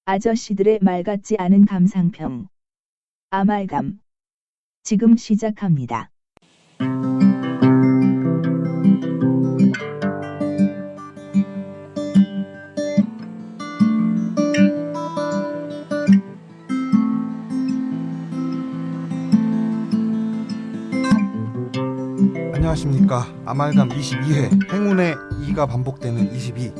아저씨들의 말 같지 않은 감상평. 아말감. 지금 시작합니다. 안녕하십니까. 아말감 22회 행운의 2가 반복되는 22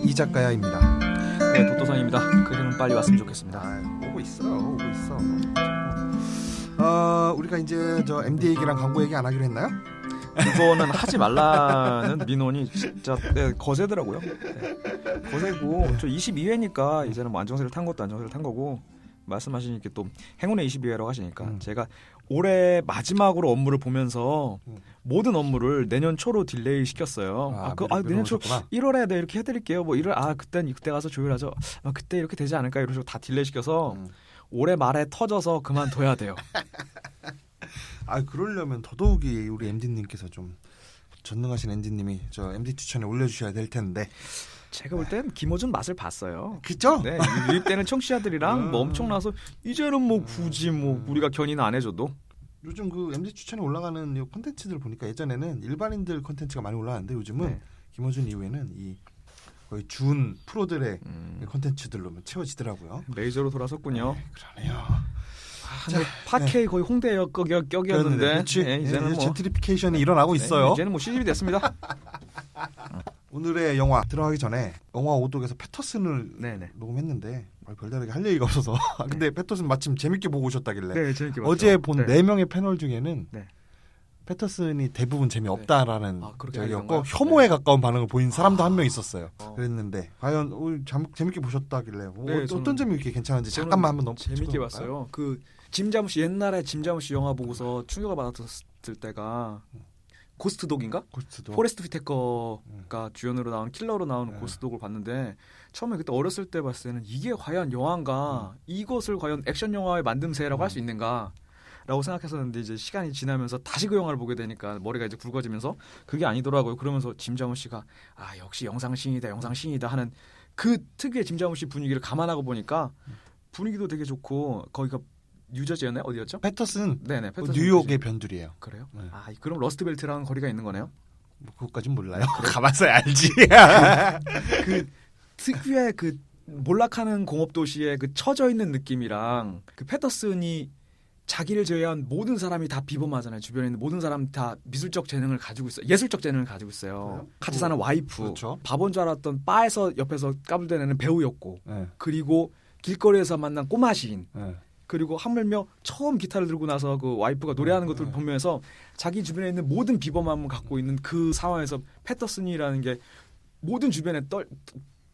이 작가야입니다. 네, 도도상입니다. 그 힘은 빨리 왔으면 좋겠습니다. 오고 있어. 우리가 이제 저 MD 얘기랑 광고 얘기 안 하기로 했나요? 그거는 하지 말라는 민원이 진짜 거세더라고요. 거세고 저 22회니까 이제는 뭐 안정세를 탄 것도 안정세를 탄 거고 말씀하시니까 또 행운의 22회라고 하시니까 제가 올해 마지막으로 업무를 보면서 모든 업무를 내년 초로 딜레이 시켰어요. 내년 초 1월에 네, 이렇게 해드릴게요. 뭐 1월 그때 가서 조율하죠. 그때 이렇게 되지 않을까 이런 식으로 다 딜레이 시켜서 올해 말에 터져서 그만둬야 돼요. 그러려면 더더욱이 우리 MD님께서 좀 전능하신 MD님이 저 MD 추천에 올려주셔야 될 텐데. 제가 볼 땐 김어준 맛을 봤어요. 그죠? 네, 유입되는 청취자들이랑 뭐 엄청나서 이제는 뭐 굳이 뭐 우리가 견인을 안 해줘도 요즘 그 MD 추천에 올라가는 이 콘텐츠들 보니까 예전에는 일반인들 콘텐츠가 많이 올라가는데 요즘은 김어준 이후에는 이 거의 준 프로들의 콘텐츠들로 채워지더라고요. 메이저로 돌아섰군요. 그러네요. 팟캐 거의 홍대 격이었는데 이제는 뭐 젠트리피케이션이 일어나고 있어요. 이제는 뭐 시집이 됐습니다. 오늘의 영화 들어가기 전에 영화 오독에서 패터슨을 녹음했는데 별다르게 할 얘기가 없어서 근데 패터슨 마침 재밌게 보고 오셨다길래 재밌게 봤죠. 어제 본 4명의 패널 중에는 패터슨이 대부분 재미없다라는 저기였고 혐오에 가까운 반응을 보인 사람도 한 명 있었어요. 그랬는데 과연 오늘 재밌게 보셨다길래 어떤 점이 이렇게 괜찮은지 잠깐만 한번 재밌게 봤어요. 그 짐 자무시 옛날에 짐 자무시 영화 보고서 충격을 받았을 때가 고스트독인가? 고스트독. 포레스트 휘테커가 주연으로 나온 킬러로 나오는 고스트독을 봤는데 처음에 그때 어렸을 때 봤을 때는 이게 과연 영화인가? 이것을 과연 액션 영화의 만듦새라고 할 수 있는가? 라고 생각했었는데 이제 시간이 지나면서 다시 그 영화를 보게 되니까 머리가 이제 굵어지면서 그게 아니더라고요. 그러면서 짐 자무시가 역시 영상신이다 하는 그 특유의 짐 자무시 분위기를 감안하고 보니까 분위기도 되게 좋고 거기가 뉴저지였나요? 어디였죠? 패터슨. 네네. 패터슨 뉴욕의 변두리예요. 그래요? 네. 그럼 러스트벨트랑 거리가 있는 거네요? 뭐 그것까진 몰라요. 가만있어 알지. 그 특유의 그 몰락하는 공업 도시의 그 처져 있는 느낌이랑 그 패터슨이 자기를 제외한 모든 사람이 다 비범하잖아요. 주변에 있는 모든 사람 다 미술적 재능을 가지고 있어요. 예술적 재능을 가지고 있어요. 같이 사는 와이프, 그렇죠. 바본 줄 알았던 바에서 옆에서 까불대는 배우였고, 그리고 길거리에서 만난 꼬마 시인. 그리고 하물며 처음 기타를 들고 나서 그 와이프가 노래하는 것들을 보면서 자기 주변에 있는 모든 비범함을 갖고 있는 그 상황에서 패터슨이라는 게 모든 주변에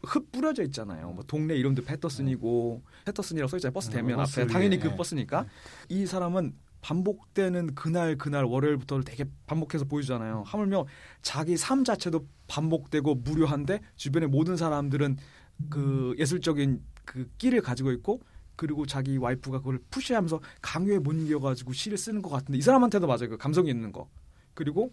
흩뿌려져 있잖아요. 뭐 동네 이름도 패터슨이고 패터슨이라고 써있잖아요. 버스 대면 앞에 당연히 그 버스니까 이 사람은 반복되는 그날 월요일부터 되게 반복해서 보여주잖아요. 하물며 자기 삶 자체도 반복되고 무료한데 주변의 모든 사람들은 그 예술적인 그 끼를 가지고 있고 그리고 자기 와이프가 그걸 푸시하면서 강요에 못 이겨가지고 시를 쓰는 것 같은데 이 사람한테도 맞아요. 그 감성이 있는 거. 그리고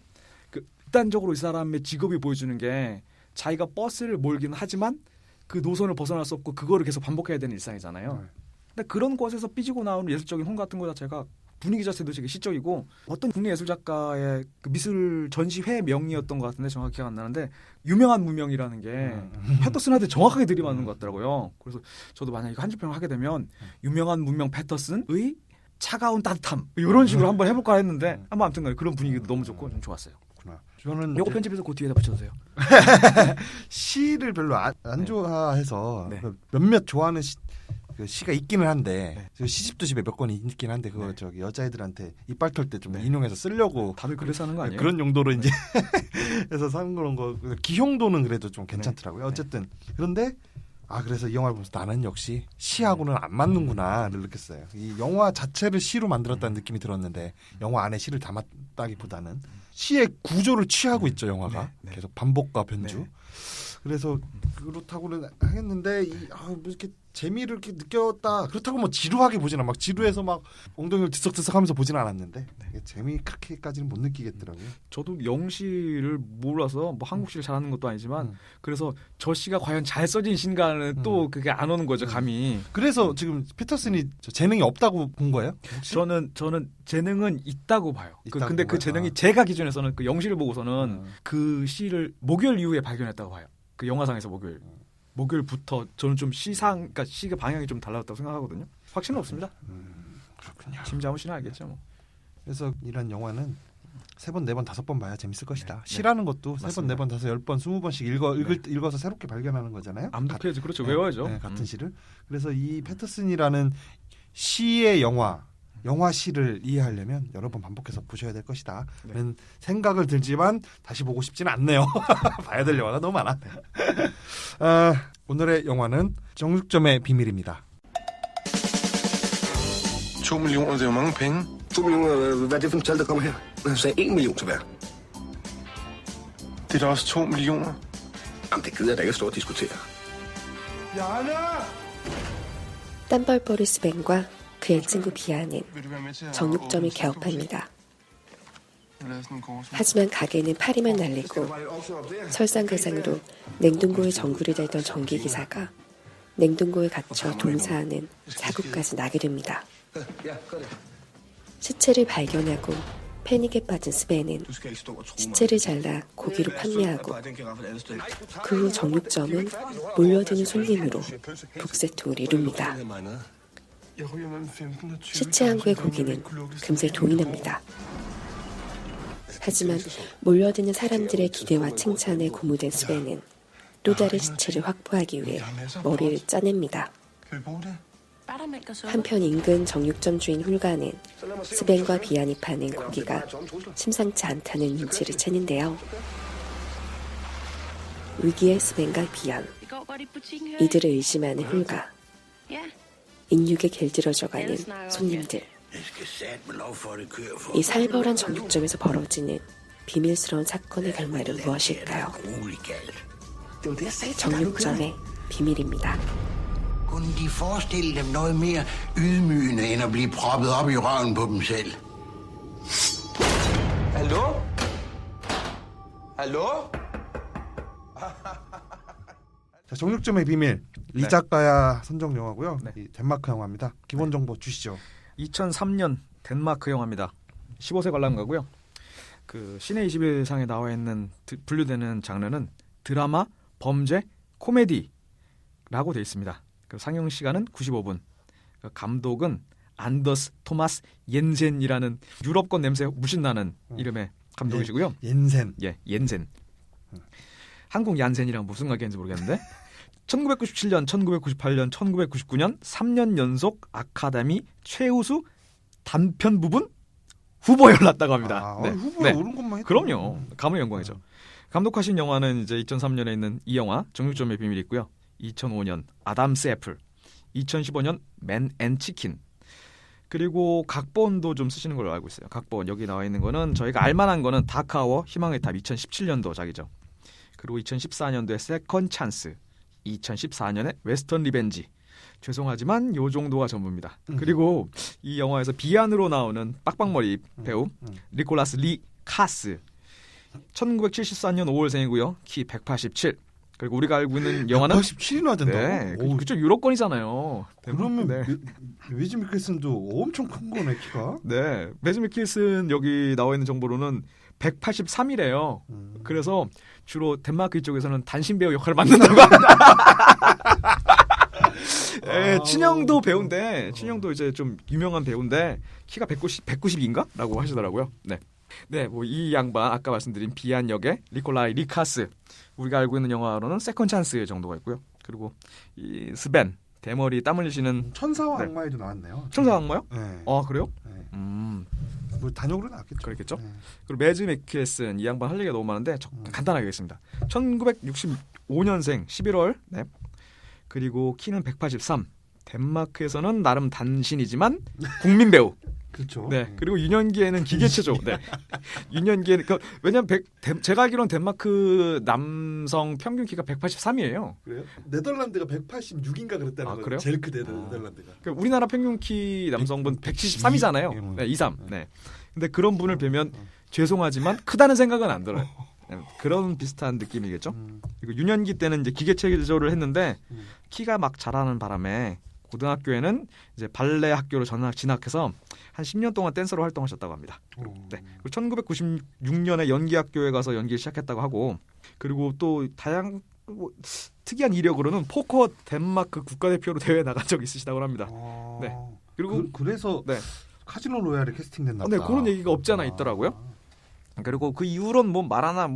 그 극단적으로 이 사람의 직업이 보여주는 게 자기가 버스를 몰긴 하지만 그 노선을 벗어날 수 없고 그거를 계속 반복해야 되는 일상이잖아요. 근데 그런 곳에서 삐지고 나오는 예술적인 홍 같은 거 자체가 분위기 자체도 되게 시적이고 어떤 국내 예술 작가의 그 미술 전시회 명이었던 것 같은데 정확히 기억 안 나는데 유명한 무명이라는 게 패터슨한테 정확하게 들이맞는 것 같더라고요. 그래서 저도 만약에 이거 한줄평을 하게 되면 유명한 무명 패터슨의 차가운 따뜻함 이런 식으로 한번 해볼까 했는데 한번 아무튼 그런 분위기도 너무 좋고 좀 좋았어요. 저는 요거 편집해서 그 뒤에다 붙여주세요. 시를 별로 안 좋아해서 몇몇 좋아하는 그 시가 있기는 한데 시집도 집에 몇 권 있긴 한데 그거 저기 여자애들한테 이빨 털 때 좀 인용해서 쓰려고 다들 그래서 하는 거 아니에요? 그런 용도로 이제 해서 사는 그런 거 기용도는 그래도 좀 괜찮더라고요. 어쨌든 그런데 그래서 이 영화를 보면서 나는 역시 시하고는 안 맞는구나를 느꼈어요. 이 영화 자체를 시로 만들었다는 느낌이 들었는데 영화 안에 시를 담았다기보다는 시의 구조를 취하고 있죠. 영화가 계속 반복과 변주. 그래서 그렇다고는 하겠는데 뭐 이렇게 재미를 이렇게 느꼈다. 그렇다고 뭐 지루하게 보진 않아. 막 지루해서 막 엉덩이를 들썩들썩하면서 보진 않았는데 재미 그렇게까지는 못 느끼겠더라고요. 저도 영시를 몰라서 뭐 한국시를 잘하는 것도 아니지만 그래서 저 시가 과연 잘 써진 시인가는 또 그게 안 오는 거죠, 감이. 그래서 지금 피터슨이 재능이 없다고 본 거예요? 혹시? 저는 재능은 있다고 봐요. 있다고 근데 그 봐요? 재능이 제가 기준에서는 그 영시를 보고서는 그 시를 목요일 이후에 발견했다고 봐요. 그 영화상에서 목요일부터 저는 좀 그러니까 시가 방향이 좀 달라졌다고 생각하거든요. 확신은 없습니다. 그렇군요. 심장훈 씨는 알겠죠, 뭐. 그래서 이런 영화는 3번, 4번, 5번 봐야 재밌을 것이다. 시라는 것도 3번, 4번, 5, 10번, 20번씩 읽어서 새롭게 발견하는 거잖아요. 암독해야지, 그렇죠. 외워야죠. 네, 같은 시를. 그래서 이 패터슨이라는 시의 영화시를 이해하려면 여러 번 반복해서 보셔야 될 것이다. 라는 생각을 들지만 다시 보고 싶지는 않네요. 봐야 될 영화가 너무 많아. 오늘의 영화는 정육점의 비밀입니다. 2 millioner, det er jo mange penge. 2 millioner, hvad er det for et tal, der kommer her? Han sagde 1 million til hver. Det er da også 2 millioner. Jamen, det gider jeg da ikke at stå og diskutere. 땀벌벌이 스벤과 그의 친구 비아는 정육점을 개업합니다. 하지만 가게는 파리만 날리고 설상가상으로 냉동고에 전구를 달던 전기기사가 냉동고에 갇혀 동사하는 사고까지 나게 됩니다. 시체를 발견하고 패닉에 빠진 스벤은 시체를 잘라 고기로 판매하고 그 후 정육점은 몰려드는 손님으로 북새통을 이룹니다. 시체 한 구의 고기는 금세 돈이 납니다. 하지만 몰려드는 사람들의 기대와 칭찬에 고무된 스벤은 또 다른 시체를 확보하기 위해 머리를 짜냅니다. 한편 인근 정육점 주인 훌가는 스벤과 비안이 파는 고기가 심상치 않다는 눈치를 채는데요. 위기의 스벤과 비안, 이들을 의심하는 훌가, 인육에 길들여져가는 손님들. 이 살벌한 정육점에서 벌어지는 비밀스러운 사건의 결말은 무엇일까요? 정육점의 비밀입니다. Kunne de forestille dem noget mere ydmygende end at blive proppet op i røven på dem selv? Hallo? Hallo? 자, 정육점의 비밀 리 작가야 선정 영화고요. 이 덴마크 영화입니다. 기본 정보 주시죠. 2003년 덴마크 영화입니다. 15세 관람가고요. 그 시내 21상에 나와 있는 분류되는 장르는 드라마, 범죄, 코미디라고 되어 있습니다. 그 상영 시간은 95분. 그 감독은 안더스 토마스 옌센이라는 유럽권 냄새 무신 나는 이름의 감독이시고요. 옌센. 예, 옌센. 한국 얀센이랑 무슨 관계인지 모르겠는데 1997년, 1998년, 1999년 3년 연속 아카데미 최우수 단편 부분 후보에 올랐다고 합니다. 후보에 오른 것만 해도 그럼요. 가문의 영광이죠. 감독하신 영화는 이제 2003년에 있는 이 영화 정육점의 비밀이 있고요. 2005년 아담스 애플, 2015년 맨 앤 치킨. 그리고 각본도 좀 쓰시는 걸로 알고 있어요. 각본 여기 나와 있는 거는 저희가 알만한 거는 다크아워 희망의 탑 2017년도작이죠. 그리고 2014년도에 세컨 찬스, 2014년에 웨스턴 리벤지. 죄송하지만 요 정도가 전부입니다. 그리고 이 영화에서 비안으로 나오는 빡빡머리 배우 니콜라스 리 카스. 1974년 5월생이고요. 키 187. 그리고 우리가 알고 있는 영화는 187이나 된다고? 네, 그쪽 유럽권이잖아요. 그러면 매즈 미켈슨도 엄청 큰 거네, 키가. 네, 매즈 미켈슨 여기 나와 있는 정보로는 183이래요. 그래서 주로 덴마크 이쪽에서는 단신 배우 역할을 맡는다고 합니다. 네, 친형도 배우인데, 친형도 이제 좀 유명한 배우인데 키가 190인가? 라고 하시더라고요. 네. 네, 뭐 이 양반 아까 말씀드린 비안 역의 니콜라이 리카스, 우리가 알고 있는 영화로는 세컨 찬스 정도가 있고요. 그리고 이 스벤, 대머리 땀 흘리시는 천사와 악마에도 나왔네요. 천사와 악마요? 네. 아, 그래요? 네. 뭐 단역으로 나왔겠죠. 그렇겠죠. 네. 그리고 매즈 미켈슨 이 양반 할 얘기가 너무 많은데 간단하게 하겠습니다. 1965년생 11월. 네. 그리고 키는 183. 덴마크에서는 나름 단신이지만 국민 배우. 그렇죠. 네. 그리고 유년기에는 기계체죠. 네. 유년기에는 왜냐면 제가 알기로는 덴마크 남성 평균 키가 183이에요. 그래요? 네덜란드가 186인가 그랬다는 거예요. 그래요? 제일 크대 네덜란드가. 그러니까 우리나라 평균 키 남성분 173이잖아요. 네, 23. 네. 근데 그런 분을 뵈면 죄송하지만 크다는 생각은 안 들어요. 그런 비슷한 느낌이겠죠. 그리고 유년기 때는 이제 기계체조를 했는데 키가 막 자라는 바람에 고등학교에는 이제 발레 학교로 진학해서 한 10년 동안 댄서로 활동하셨다고 합니다. 네. 그리고 1996년에 연기학교에 가서 연기를 시작했다고 하고, 그리고 또 특이한 이력으로는 포커 덴마크 국가대표로 대회 나간 적이 있으시다고 합니다. 네. 그리고 그래서 네. 카지노 로얄에 캐스팅됐나 보다. 네, 그런 얘기가 없지 않아 있더라고요. 그리고 그 이후로는 뭐 말하나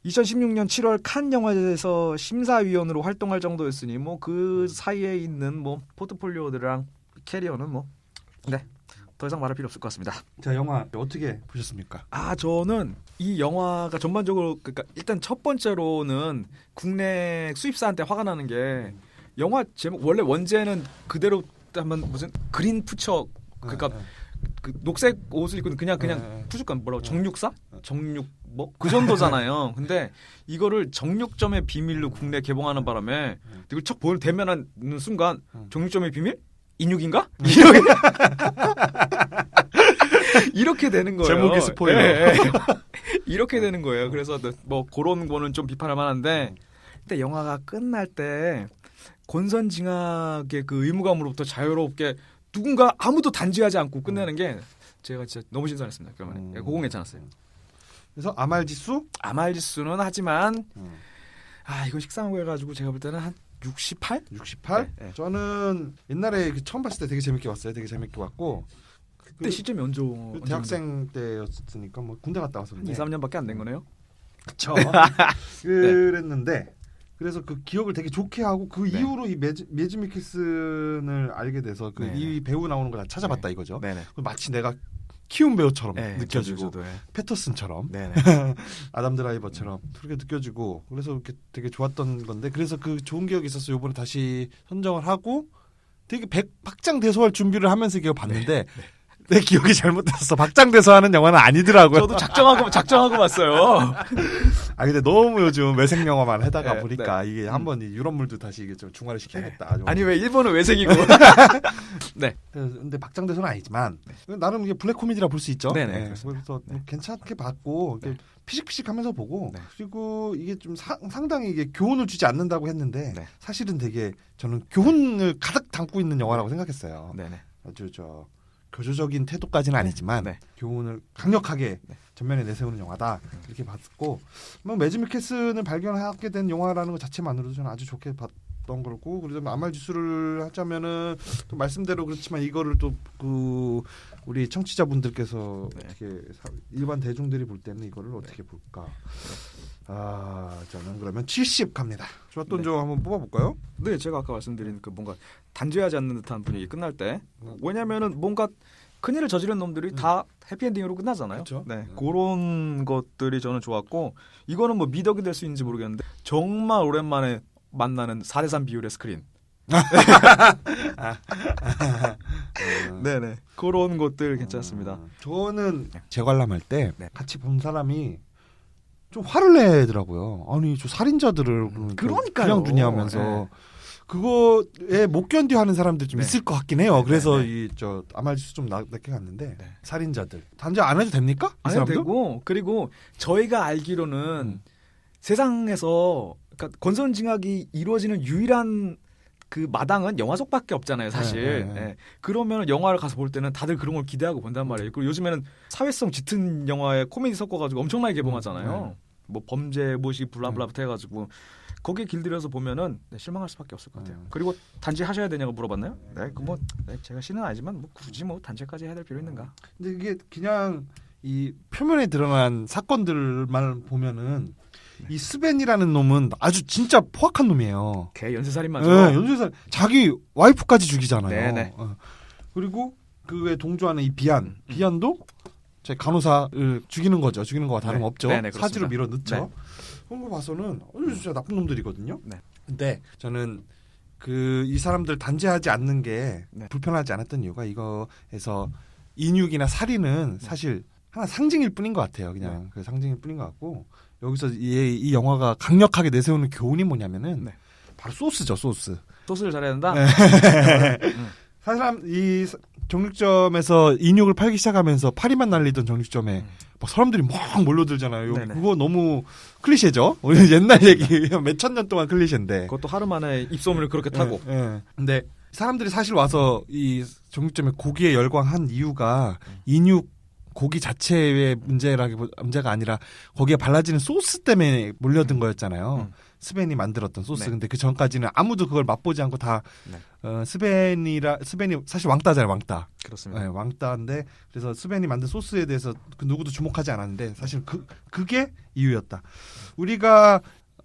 2016년 7월 칸 영화제에서 심사위원으로 활동할 정도였으니 그 사이에 있는 포트폴리오들이랑 캐리어는 더 이상 말할 필요 없을 것 같습니다. 자, 영화 어떻게 보셨습니까? 저는 이 영화가 전반적으로 그러니까 일단 첫 번째로는 국내 수입사한테 화가 나는 게 영화 제목 원래 원제는 그대로 하면 무슨 그린 푸처 그러니까 그 녹색 옷을 입고 그냥 푸주간 뭐라고 정육사? 정육 그 정도잖아요. 근데 이거를 정육점의 비밀로 국내 개봉하는 바람에 이걸 척 대면하는 순간 정육점의 비밀? 인육인가? 이렇게 되는 거예요. 제목이 스포일러. 네. 이렇게 되는 거예요. 그래서 그런 거는 좀 비판할 만한데 근데 영화가 끝날 때 권선징악의 그 의무감으로부터 자유롭게 누군가 아무도 단죄하지 않고 끝내는 게 제가 진짜 너무 신선했습니다. 그러면 그건 괜찮았어요. 그래서 아말지수는 하지만 이거 식상하고 해가지고 제가 볼 때는 한 68? 68? 네. 저는 옛날에 처음 봤을 때 되게 재밌게 봤어요. 되게 재밌게 봤고 그때 시점이 언제 대학생 때였으니까 군대 갔다 와서 2, 3년밖에 안 된 거네요. 그렇죠. 그랬는데 그래서 그 기억을 되게 좋게 하고 그 이후로 이 매즈 미켈슨을 알게 돼서 이 배우 나오는 걸 다 찾아봤다 이거죠. 마치 내가 키운 배우처럼 느껴지고 패터슨처럼 아담 드라이버처럼 그렇게 느껴지고 그래서 이렇게 되게 좋았던 건데 그래서 그 좋은 기억이 있어서 이번에 다시 선정을 하고 되게 박장대소할 준비를 하면서 이걸 봤는데 내 기억이 잘못됐어. 박장대소하는 영화는 아니더라고요. 저도 작정하고 봤어요. 근데 너무 요즘 외색 영화만 하다가 보니까 이게 한번 유럽물도 다시 이게 좀 중화를 시켜야겠다. 아니 왜 일본은 외색이고? 네. 근데 박장대소는 아니지만 나름 이게 블랙 코미디라 볼 수 있죠. 그래서 괜찮게 봤고 피식피식하면서 보고 그리고 이게 좀 상당히 이게 교훈을 주지 않는다고 했는데 사실은 되게 저는 교훈을 가득 담고 있는 영화라고 생각했어요. 아주 교조적인 태도까지는 아니지만 교훈을 강력하게 전면에 내세우는 영화다 이렇게 봤고 매즈 미켈슨을 발견하게 된 영화라는 것 자체만으로도 저는 아주 좋게 봤던 거고 그래서 아말지수를 하자면은 또 말씀대로 그렇지만 이거를 또 우리 청취자분들께서 어떻게 일반 대중들이 볼 때는 이거를 어떻게 볼까? 저는 그러면 70 갑니다. 좋았던 점 한번 뽑아볼까요? 네, 제가 아까 말씀드린 뭔가 단죄하지 않는 듯한 분위기 끝날 때 왜냐면은 뭔가 큰일을 저지른 놈들이 다 해피엔딩으로 끝나잖아요. 그렇죠? 그런 것들이 저는 좋았고 이거는 미덕이 될 수 있는지 모르겠는데 정말 오랜만에 만나는 4:3 비율의 스크린. 네네 그런 것들 괜찮습니다. 저는 재관람할 때 같이 본 사람이 좀 화를 내더라고요. 아니 저 살인자들을 그러니까요. 그냥 두냐 하면서 그거에 못 견뎌하는 사람들 좀 있을 것 같긴 해요. 그래서 저 아말지수 좀 낮게 갔는데 살인자들 단죄 안 해도 됩니까? 안 해도 되고 그리고 저희가 알기로는 세상에서 그러니까 권선징악이 이루어지는 유일한 그 마당은 영화 속밖에 없잖아요, 사실. 그러면 영화를 가서 볼 때는 다들 그런 걸 기대하고 본단 말이에요. 그리고 요즘에는 사회성 짙은 영화에 코미디 섞어가지고 엄청나게 개봉하잖아요. 범죄 뭐시 블라블라부터 해가지고 거기에 길들여서 보면은 실망할 수밖에 없을 것 같아요. 그리고 단죄하셔야 되냐고 물어봤나요? 제가 신은 아니지만 굳이 단죄까지 해야 될 필요 있는가? 근데 이게 그냥 이 표면에 드러난 사건들만 보면은 이 스벤이라는 놈은 아주 진짜 포악한 놈이에요. 걔 연쇄살인마죠. 연쇄살 자기 와이프까지 죽이잖아요. 그리고 그 외에 동조하는 이 비안도 제 간호사를 죽이는 거죠. 죽이는 거와 다름없죠. 사지로 밀어 넣죠. 그런 거 봐서는 진짜 나쁜 놈들이거든요. 근데 저는 이 사람들 단죄하지 않는 게 불편하지 않았던 이유가 이거에서 인육이나 살인은 사실 하나 상징일 뿐인 것 같아요. 그냥 그 상징일 뿐인 것 같고 여기서 이 영화가 강력하게 내세우는 교훈이 뭐냐면은 바로 소스죠, 소스. 소스를 잘해야 된다. 사실 이 정육점에서 인육을 팔기 시작하면서 파리만 날리던 정육점에 막 사람들이 막 몰려들잖아요. 그거 너무 클리셰죠. 우리 옛날 얘기 몇천 년 동안 클리셰인데. 그것도 하루 만에 입소문을 그렇게 타고. 근데 사람들이 사실 와서 이 정육점에 고기에 열광한 이유가 인육 고기 자체의 문제가 아니라 거기에 발라지는 소스 때문에 몰려든 거였잖아요. 스벤이 만들었던 소스. 근데 그 전까지는 아무도 그걸 맛보지 않고 다 스벤이 사실 왕따잖아요, 왕따. 그렇습니다. 네, 왕따인데 그래서 스벤이 만든 소스에 대해서 그 누구도 주목하지 않았는데 사실 그게 이유였다. 우리가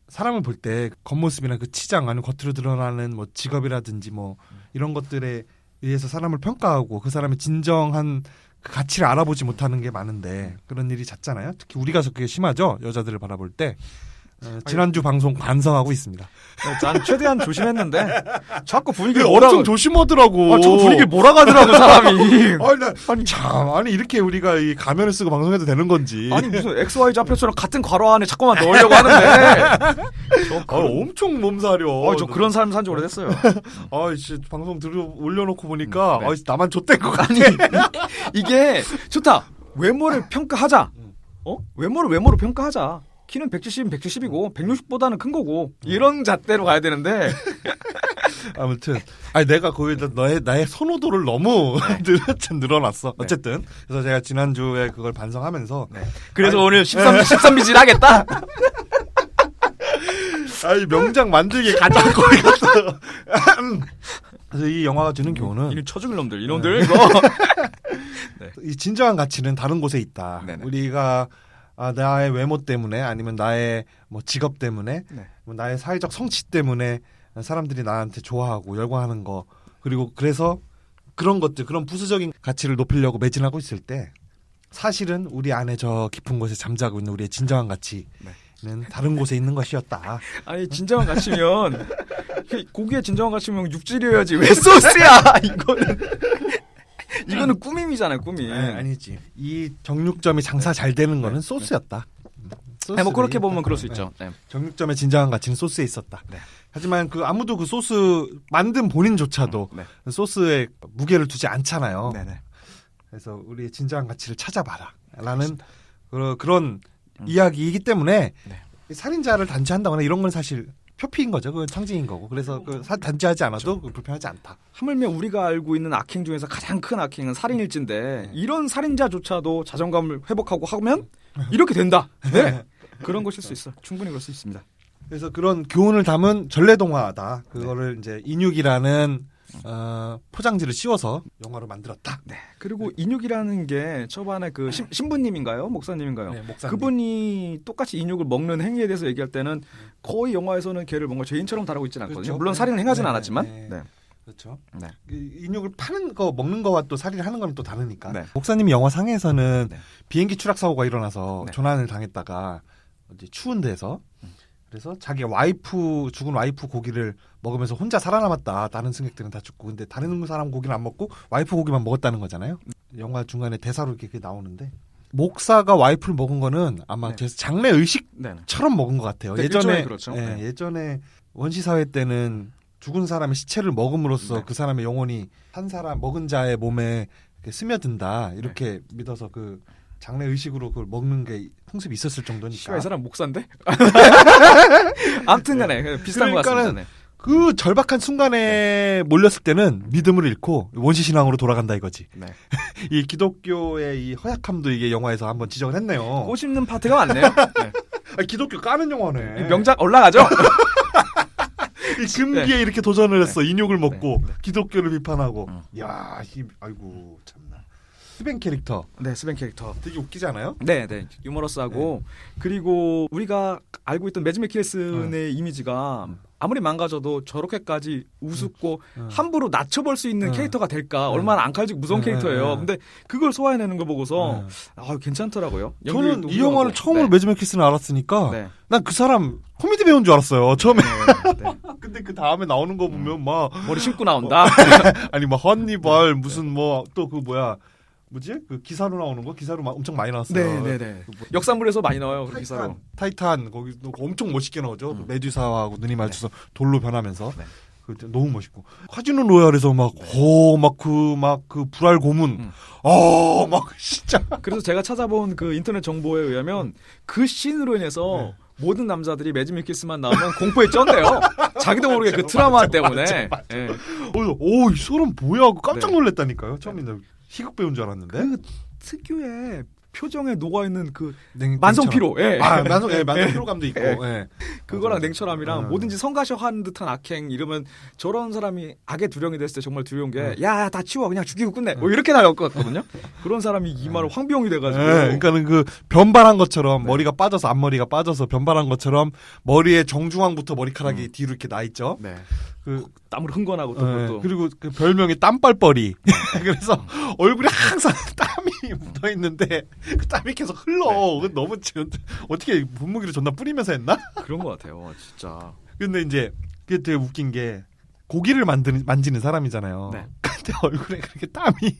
사람을 볼 때 겉모습이나 그 치장 아니면 겉으로 드러나는 뭐 직업이라든지 뭐 이런 것들에 의해서 사람을 평가하고 그 사람의 진정한 그 가치를 알아보지 못하는 게 많은데 그런 일이 잦잖아요. 특히 우리가 그게 심하죠. 여자들을 바라볼 때. 지난주 방송 반성하고 있습니다. 난 최대한 조심했는데 자꾸 분위기를 엄청 조심하더라고. 저 분위기를 몰아가더라고 사람이. 아니 이렇게 우리가 이 가면을 쓰고 방송해도 되는 건지. 아니 무슨 XY 좌표처럼 같은 괄호 안에 자꾸만 넣으려고 하는데. 엄청 몸살이요. 저 그런 삶 산 지 오래됐어요. 방송 올려놓고 보니까 나만 좆된 것 같아. 이게 좋다. 외모를 평가하자. 외모를 평가하자. 키는 170이면 170이고 160보다는 큰 거고 이런 잣대로 가야 되는데 아무튼 내가 거기다 나의 선호도를 너무 늘어났어. 어쨌든 그래서 제가 지난주에 그걸 반성하면서 그래서 오늘 13비질 하겠다. 명작 만들기 가자 거기 갔어. 그래서 이 영화가 주는 교훈은 이 쳐죽을 놈들 이놈들 이거 이 진정한 가치는 다른 곳에 있다. 네네. 우리가 나의 외모 때문에 아니면 나의 뭐 직업 때문에 뭐 나의 사회적 성취 때문에 사람들이 나한테 좋아하고 열광하는 거 그리고 그래서 그런 것들 그런 부수적인 가치를 높이려고 매진하고 있을 때 사실은 우리 안에 저 깊은 곳에 잠자고 있는 우리의 진정한 가치는 다른 곳에 있는 것이었다. 아니 진정한 가치면 고기의 진정한 가치면 육질이어야지 왜 소스야 이거는 꾸밈이잖아요, 꾸밈. 아니지. 이 정육점이 장사 잘 되는 거는 소스였다. 뭐 그렇게 보면 그럴 수 있죠. 정육점의 진정한 가치는 소스에 있었다. 하지만 아무도 그 소스 만든 본인조차도 소스에 무게를 두지 않잖아요. 그래서 우리의 진정한 가치를 찾아봐라라는 그런 이야기이기 때문에 살인자를 단죄한다거나 이런 건 사실 표피인 거죠. 그건 상징인 거고. 그래서 단죄하지 않아도 불편하지 않다. 하물며 우리가 알고 있는 악행 중에서 가장 큰 악행은 살인일지인데 이런 살인자조차도 자존감을 회복하고 하면 이렇게 된다. 그런 것일 수 있어. 충분히 그럴 수 있습니다. 그래서 그런 교훈을 담은 전래동화다. 그거를 이제 인육이라는 포장지를 씌워서 영화로 만들었다. 그리고 인육이라는 게 초반에 그 신부님인가요? 목사님인가요? 목사님. 그분이 똑같이 인육을 먹는 행위에 대해서 얘기할 때는 거의 영화에서는 걔를 뭔가 죄인처럼 다루고 있지는 않거든요. 그렇죠. 물론 살인을 행하지는 않았지만. 그렇죠. 인육을 파는 거 먹는 거와 또 살인을 하는 건 또 다르니까. 목사님이 영화 상에서는 비행기 추락 사고가 일어나서 조난을 당했다가 이제 추운 데서 그래서 자기 죽은 와이프 고기를 먹으면서 혼자 살아남았다. 다른 승객들은 다 죽고. 근데 다른 사람 고기는 안 먹고 와이프 고기만 먹었다는 거잖아요. 영화 중간에 대사로 이렇게 나오는데 목사가 와이프를 먹은 거는 아마 장례 의식처럼 먹은 것 같아요. 예전에 그렇죠. 예전에 원시사회 때는 죽은 사람의 시체를 먹음으로써 그 사람의 영혼이 먹은 자의 몸에 스며든다. 이렇게 믿어서 그 장례 의식으로 그걸 먹는 게 풍습이 있었을 정도니까. 이 사람 목사인데? 아무튼간에 비슷한 것 같습니다. 그 절박한 순간에 몰렸을 때는 믿음을 잃고 원시신앙으로 돌아간다 이거지. 이 기독교의 이 허약함도 이게 영화에서 한번 지적을 했네요. 꼬집는 파트가 많네요. 기독교 까는 영화네. 명작 올라가죠? 이 금기에 이렇게 도전을 했어. 인육을 먹고 기독교를 비판하고. 아이고 참나. 스벤 캐릭터. 스벤 캐릭터. 되게 웃기지 않아요? 네. 유머러스하고 그리고 우리가 알고 있던 매즈 맥킬슨의 이미지가 아무리 망가져도 저렇게까지 우습고 함부로 낮춰볼 수 있는 캐릭터가 될까 얼마나 앙칼지고 무서운 캐릭터예요. 근데 그걸 소화해내는 거 보고서 괜찮더라고요. 저는 이 영화를 처음으로 매즈 맥킬슨을 알았으니까 난 그 사람 코미디 배우인 줄 알았어요. 처음에. 근데 그 다음에 나오는 거 보면 막 머리 심고 나온다. 아니 막 헌니발 무슨 뭐 또 그 뭐야 뭐지? 그 기사로 나오는 거 기사로 엄청 많이 나왔어요. 네네네. 역사물에서 많이 나와요. 그 기사로. 타이탄 거기 엄청 멋있게 나오죠. 메듀사하고 눈이 마주쳐서 돌로 변하면서. 네. 그 너무 멋있고 카지노 로얄에서 막 그 불알 고문 막 진짜 그래서 제가 찾아본 그 인터넷 정보에 의하면 그 씬으로 인해서 모든 남자들이 매즈 미킬스만 나오면 공포에 쩐대요. 자기도 모르게 그 트라우마 때문에. 맞아. 이 사람 뭐야 하고 깜짝 놀랐다니까요. 처음에 희극 배우인 줄 알았는데 그 특유의 표정에 녹아 있는 그 냉철함. 만성 피로. 만성 피로감도 있고. 그거랑 맞아. 냉철함이랑 뭐든지 성가셔한 듯한 악행 이러면 저런 사람이 악의 두령이 됐을 때 정말 두려운 게 야 다 치워 그냥 죽이고 끝내 뭐 이렇게 나올 것 같거든요. 그런 사람이 이마로 황비용이 돼가지고. 그러니까는 그 변발한 것처럼 머리가 빠져서 앞머리가 빠져서 변발한 것처럼 머리에 정중앙부터 머리카락이 뒤로 이렇게 나 있죠. 네. 그 땀을 흥건하고 또 그리고 그 별명이 땀뻘뻘이. 그래서 얼굴에 항상 땀이 묻어 있는데 그 땀이 계속 흘러. 너무 어떻게 분무기를 존나 뿌리면서 했나? 그런 것 같아요, 진짜. 근데 이제 그게 되게 웃긴 게 고기를 만지는 사람이잖아요. 네. 근데 얼굴에 그렇게 땀이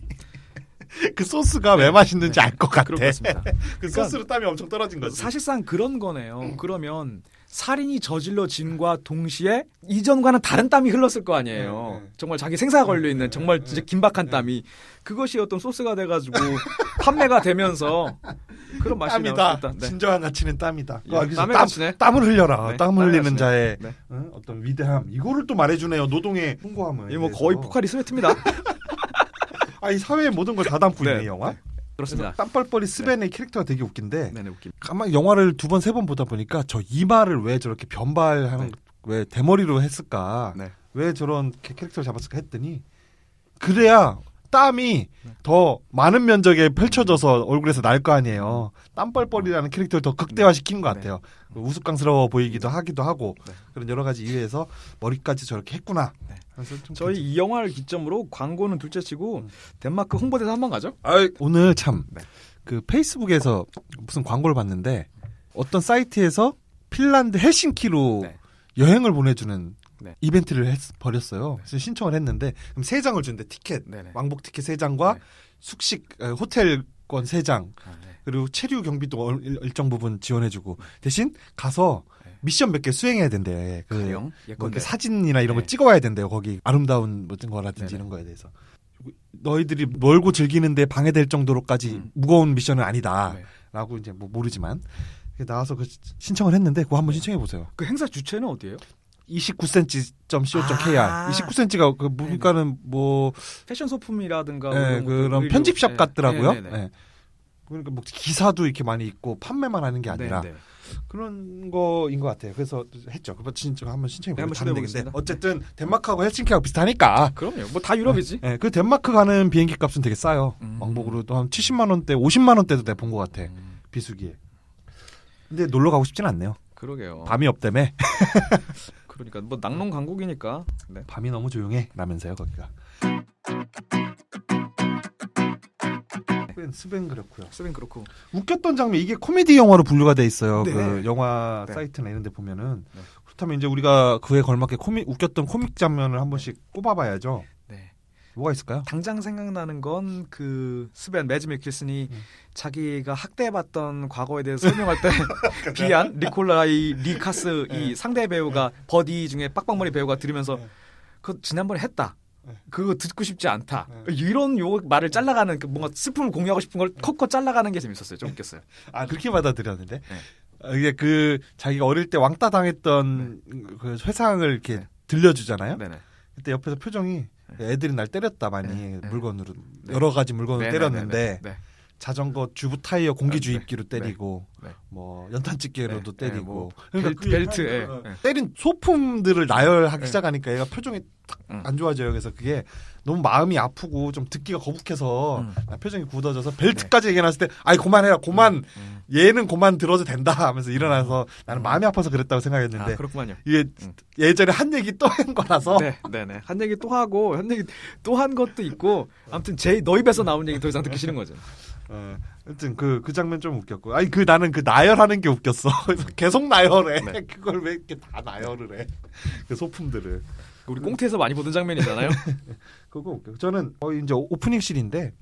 그 소스가 왜 맛있는지 알 것 같아. 그렇습니다. 그 소스로 땀이 엄청 떨어진 거지. 사실상 그런 거네요. 그러면 살인이 저질러진과 동시에 이전과는 다른 땀이 흘렀을 거 아니에요. 정말 자기 생사가 걸려 있는 정말 진짜 긴박한 땀이 그것이 어떤 소스가 돼가지고 판매가 되면서 그런 맛이 땀이다. 나왔다. 네. 진정한 가치는 땀이다. 땀의 가치네. 땀을 흘려라. 네. 땀을 흘리는 자의 네. 어떤 위대함. 이거를 또 말해주네요. 노동의 숭고함을. 이 뭐 거의 포카리 스웨트입니다. 이 사회의 모든 걸 다 담고 있네 네. 영화. 그렇습니다. 땀뻘뻘이 스벤의 캐릭터가 되게 웃긴데. 네네 웃깁니다. 가만 영화를 2번 3번 보다 보니까 저 이마를 왜 저렇게 변발하는 왜 대머리로 했을까? 네. 왜 저런 캐릭터를 잡았을까 했더니 그래야 땀이 더 많은 면적에 펼쳐져서 얼굴에서 날 거 아니에요. 땀뻘뻘이라는 캐릭터를 더 극대화시킨 것 같아요. 우스꽝스러워 보이기도 하기도 하고 그런 여러 가지 이유에서 머리까지 저렇게 했구나. 그래서 좀 저희 이 영화를 기점으로 광고는 둘째치고 덴마크 홍보대사 한번 가죠? 오늘 참 그 페이스북에서 무슨 광고를 봤는데 어떤 사이트에서 핀란드 헬싱키로 여행을 보내주는 이벤트를 벌였어요. 그래서 신청을 했는데 그럼 3장을 준대 티켓, 왕복 티켓 3장과 숙식 호텔권 3장 그리고 체류 경비도 일정 부분 지원해주고 대신 가서 미션 몇 개 수행해야 된대. 뭐 이렇게 사진이나 이런 거 찍어와야 된대요. 거기 아름다운 모든 거라든지 이런 거에 대해서. 너희들이 멀고 즐기는데 방해될 정도로까지 무거운 미션은 아니다라고 이제 뭐 모르지만 나와서 그 신청을 했는데 그거 한번 신청해 보세요. 그 행사 주체는 어디예요? 29cm.co.kr. 29cm가 그 무기가는 뭐 패션 소품이라든가 그런 편집샵 같더라고요. 그러니까 뭐 기사도 이렇게 많이 있고 판매만 하는 게 아니라 그런 거인 것 같아요. 그래서 했죠. 그거 진짜 한번 신청해 보겠습니다. 어쨌든 덴마크하고 헬싱키하고 비슷하니까. 그럼요. 뭐 다 유럽이지. 그 덴마크 가는 비행기 값은 되게 싸요. 왕복으로도 한 70만 원대, 50만 원대도 내가 본 것 같아. 비수기에. 근데 놀러 가고 싶진 않네요. 그러게요. 밤이 없다며. 그러니까 뭐 낙농 강국이니까. 밤이 너무 조용해. 라면서요 거기가. 스벤 그렇고요. 스벤 그렇고. 웃겼던 장면 이게 코미디 영화로 분류가 돼 있어요. 네. 그 영화 사이트나 이런 데 보면은. 그렇다면 이제 우리가 그에 걸맞게 웃겼던 코믹 장면을 한 번씩 꼽아봐야죠. 뭐가 있을까요? 당장 생각나는 건 그 스벤 매즈 미킬슨이 자기가 학대받던 과거에 대해서 설명할 때 비안 리콜라이 리카스 이 상대 배우가 버디 중에 빡빡머리 배우가 들으면서 그거 지난번에 했다. 그거 듣고 싶지 않다. 이런 말을 잘라가는 뭔가 슬픔을 공유하고 싶은 걸 컷컷 잘라가는 게 재밌었어요. 좀 웃겼어요. 그렇게 받아들였는데 이게 그 자기가 어릴 때 왕따 당했던 그 회상을 이렇게 들려주잖아요. 그때 옆에서 표정이 애들이 날 때렸다 많이 물건으로 여러 가지 물건으로 때렸는데 자전거 주부 타이어 공기 주입기로 때리고 뭐 연탄 집게로도 때리고 그러니까 벨트 때린 소품들을 나열하기 시작하니까 얘가 표정이 딱 안 좋아져요. 그래서 그게 너무 마음이 아프고 좀 듣기가 거북해서 표정이 굳어져서 벨트까지 얘기해놨을 때 아이 그만해라 그만 얘는 그만 들어도 된다 하면서 일어나서 나는 마음이 아파서 그랬다고 생각했는데 그렇구만요. 이게 예전에 한 얘기 또 한 거라서 네네 한 얘기 또 하고 한 얘기 또 한 것도 있고 아무튼 너 입에서 나온 얘기 더 이상 듣기 싫은 거죠. 하여튼 그 장면 좀 웃겼고 나는 그 나열하는 게 웃겼어. 그래서 계속 나열해. 그걸 왜 이렇게 다 나열을 해? 그 소품들을 우리 꽁트에서 많이 보던 장면이잖아요. 그거 웃겨. 저는 이제 오프닝 씬인데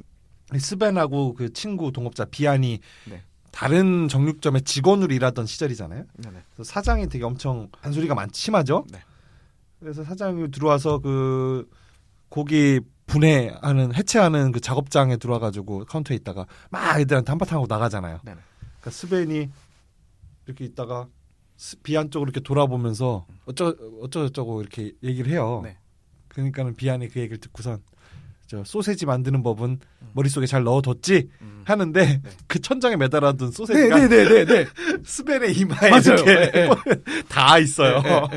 스벤하고 그 친구 동업자 비안이 네. 다른 정육점의 직원으로 일하던 시절이잖아요. 네네. 그래서 사장이 되게 엄청 잔소리가 심하죠. 네. 그래서 사장이 들어와서 그 고기 해체하는 그 작업장에 들어와가지고 카운터에 있다가 막 애들한테 한바탕 하고 나가잖아요. 네네. 그러니까 스벤이 이렇게 있다가 비안 쪽으로 이렇게 돌아보면서 어쩌고저쩌고 이렇게 얘기를 해요. 네. 그러니까는 비안이 그 얘기를 듣고선 저 소세지 만드는 법은 머릿속에 잘 넣어뒀지 하는데 그 천장에 매달아둔 소세지가 네네네네. 스벤의 이마에 맞아요. 이렇게 네, 다 있어요. 네.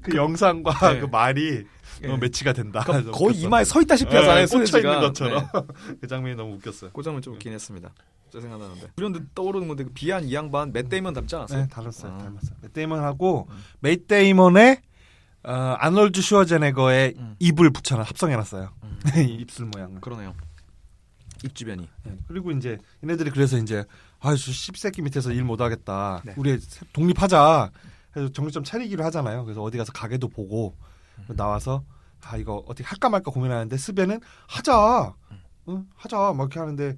그 영상과 네. 그 말이 네. 너무 매치가 된다. 그러니까 너무 거의 웃겼어요. 이마에 서 있다시피 하잖아요. 꽂혀 소세지가. 있는 것처럼 네. 그 장면이 너무 웃겼어요. 그 장면 좀 웃긴 했습니다. 저 생각나는데. 그런데 떠오르는 건데 그 비안 이 양반 맷 데이먼 닮지 않았어요? 네, 닮았어요. 맷 데이먼하고 맷 데이먼의 아놀드 슈워제네거의 입을 합성해놨어요. 입술 모양을. 그러네요. 입 주변이. 네. 그리고 이제 얘네들이 그래서 이제 저 씹새끼 밑에서 일 못하겠다. 네. 우리 독립하자. 해서 정육점 차리기로 하잖아요. 그래서 어디 가서 가게도 보고 나와서 이거 어떻게 할까 말까 고민하는데 스벤은 하자. 응? 하자. 막 이렇게 하는데